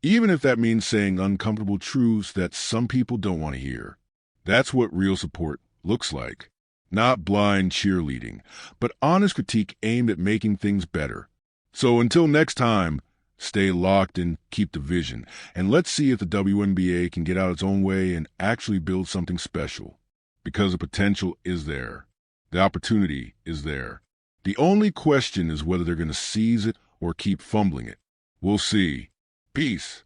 even if that means saying uncomfortable truths that some people don't want to hear. That's what real support looks like. Not blind cheerleading, but honest critique aimed at making things better. So until next time, stay locked and keep the vision, and let's see if the WNBA can get out its own way and actually build something special. Because the potential is there. The opportunity is there. The only question is whether they're going to seize it or keep fumbling it. We'll see. Peace.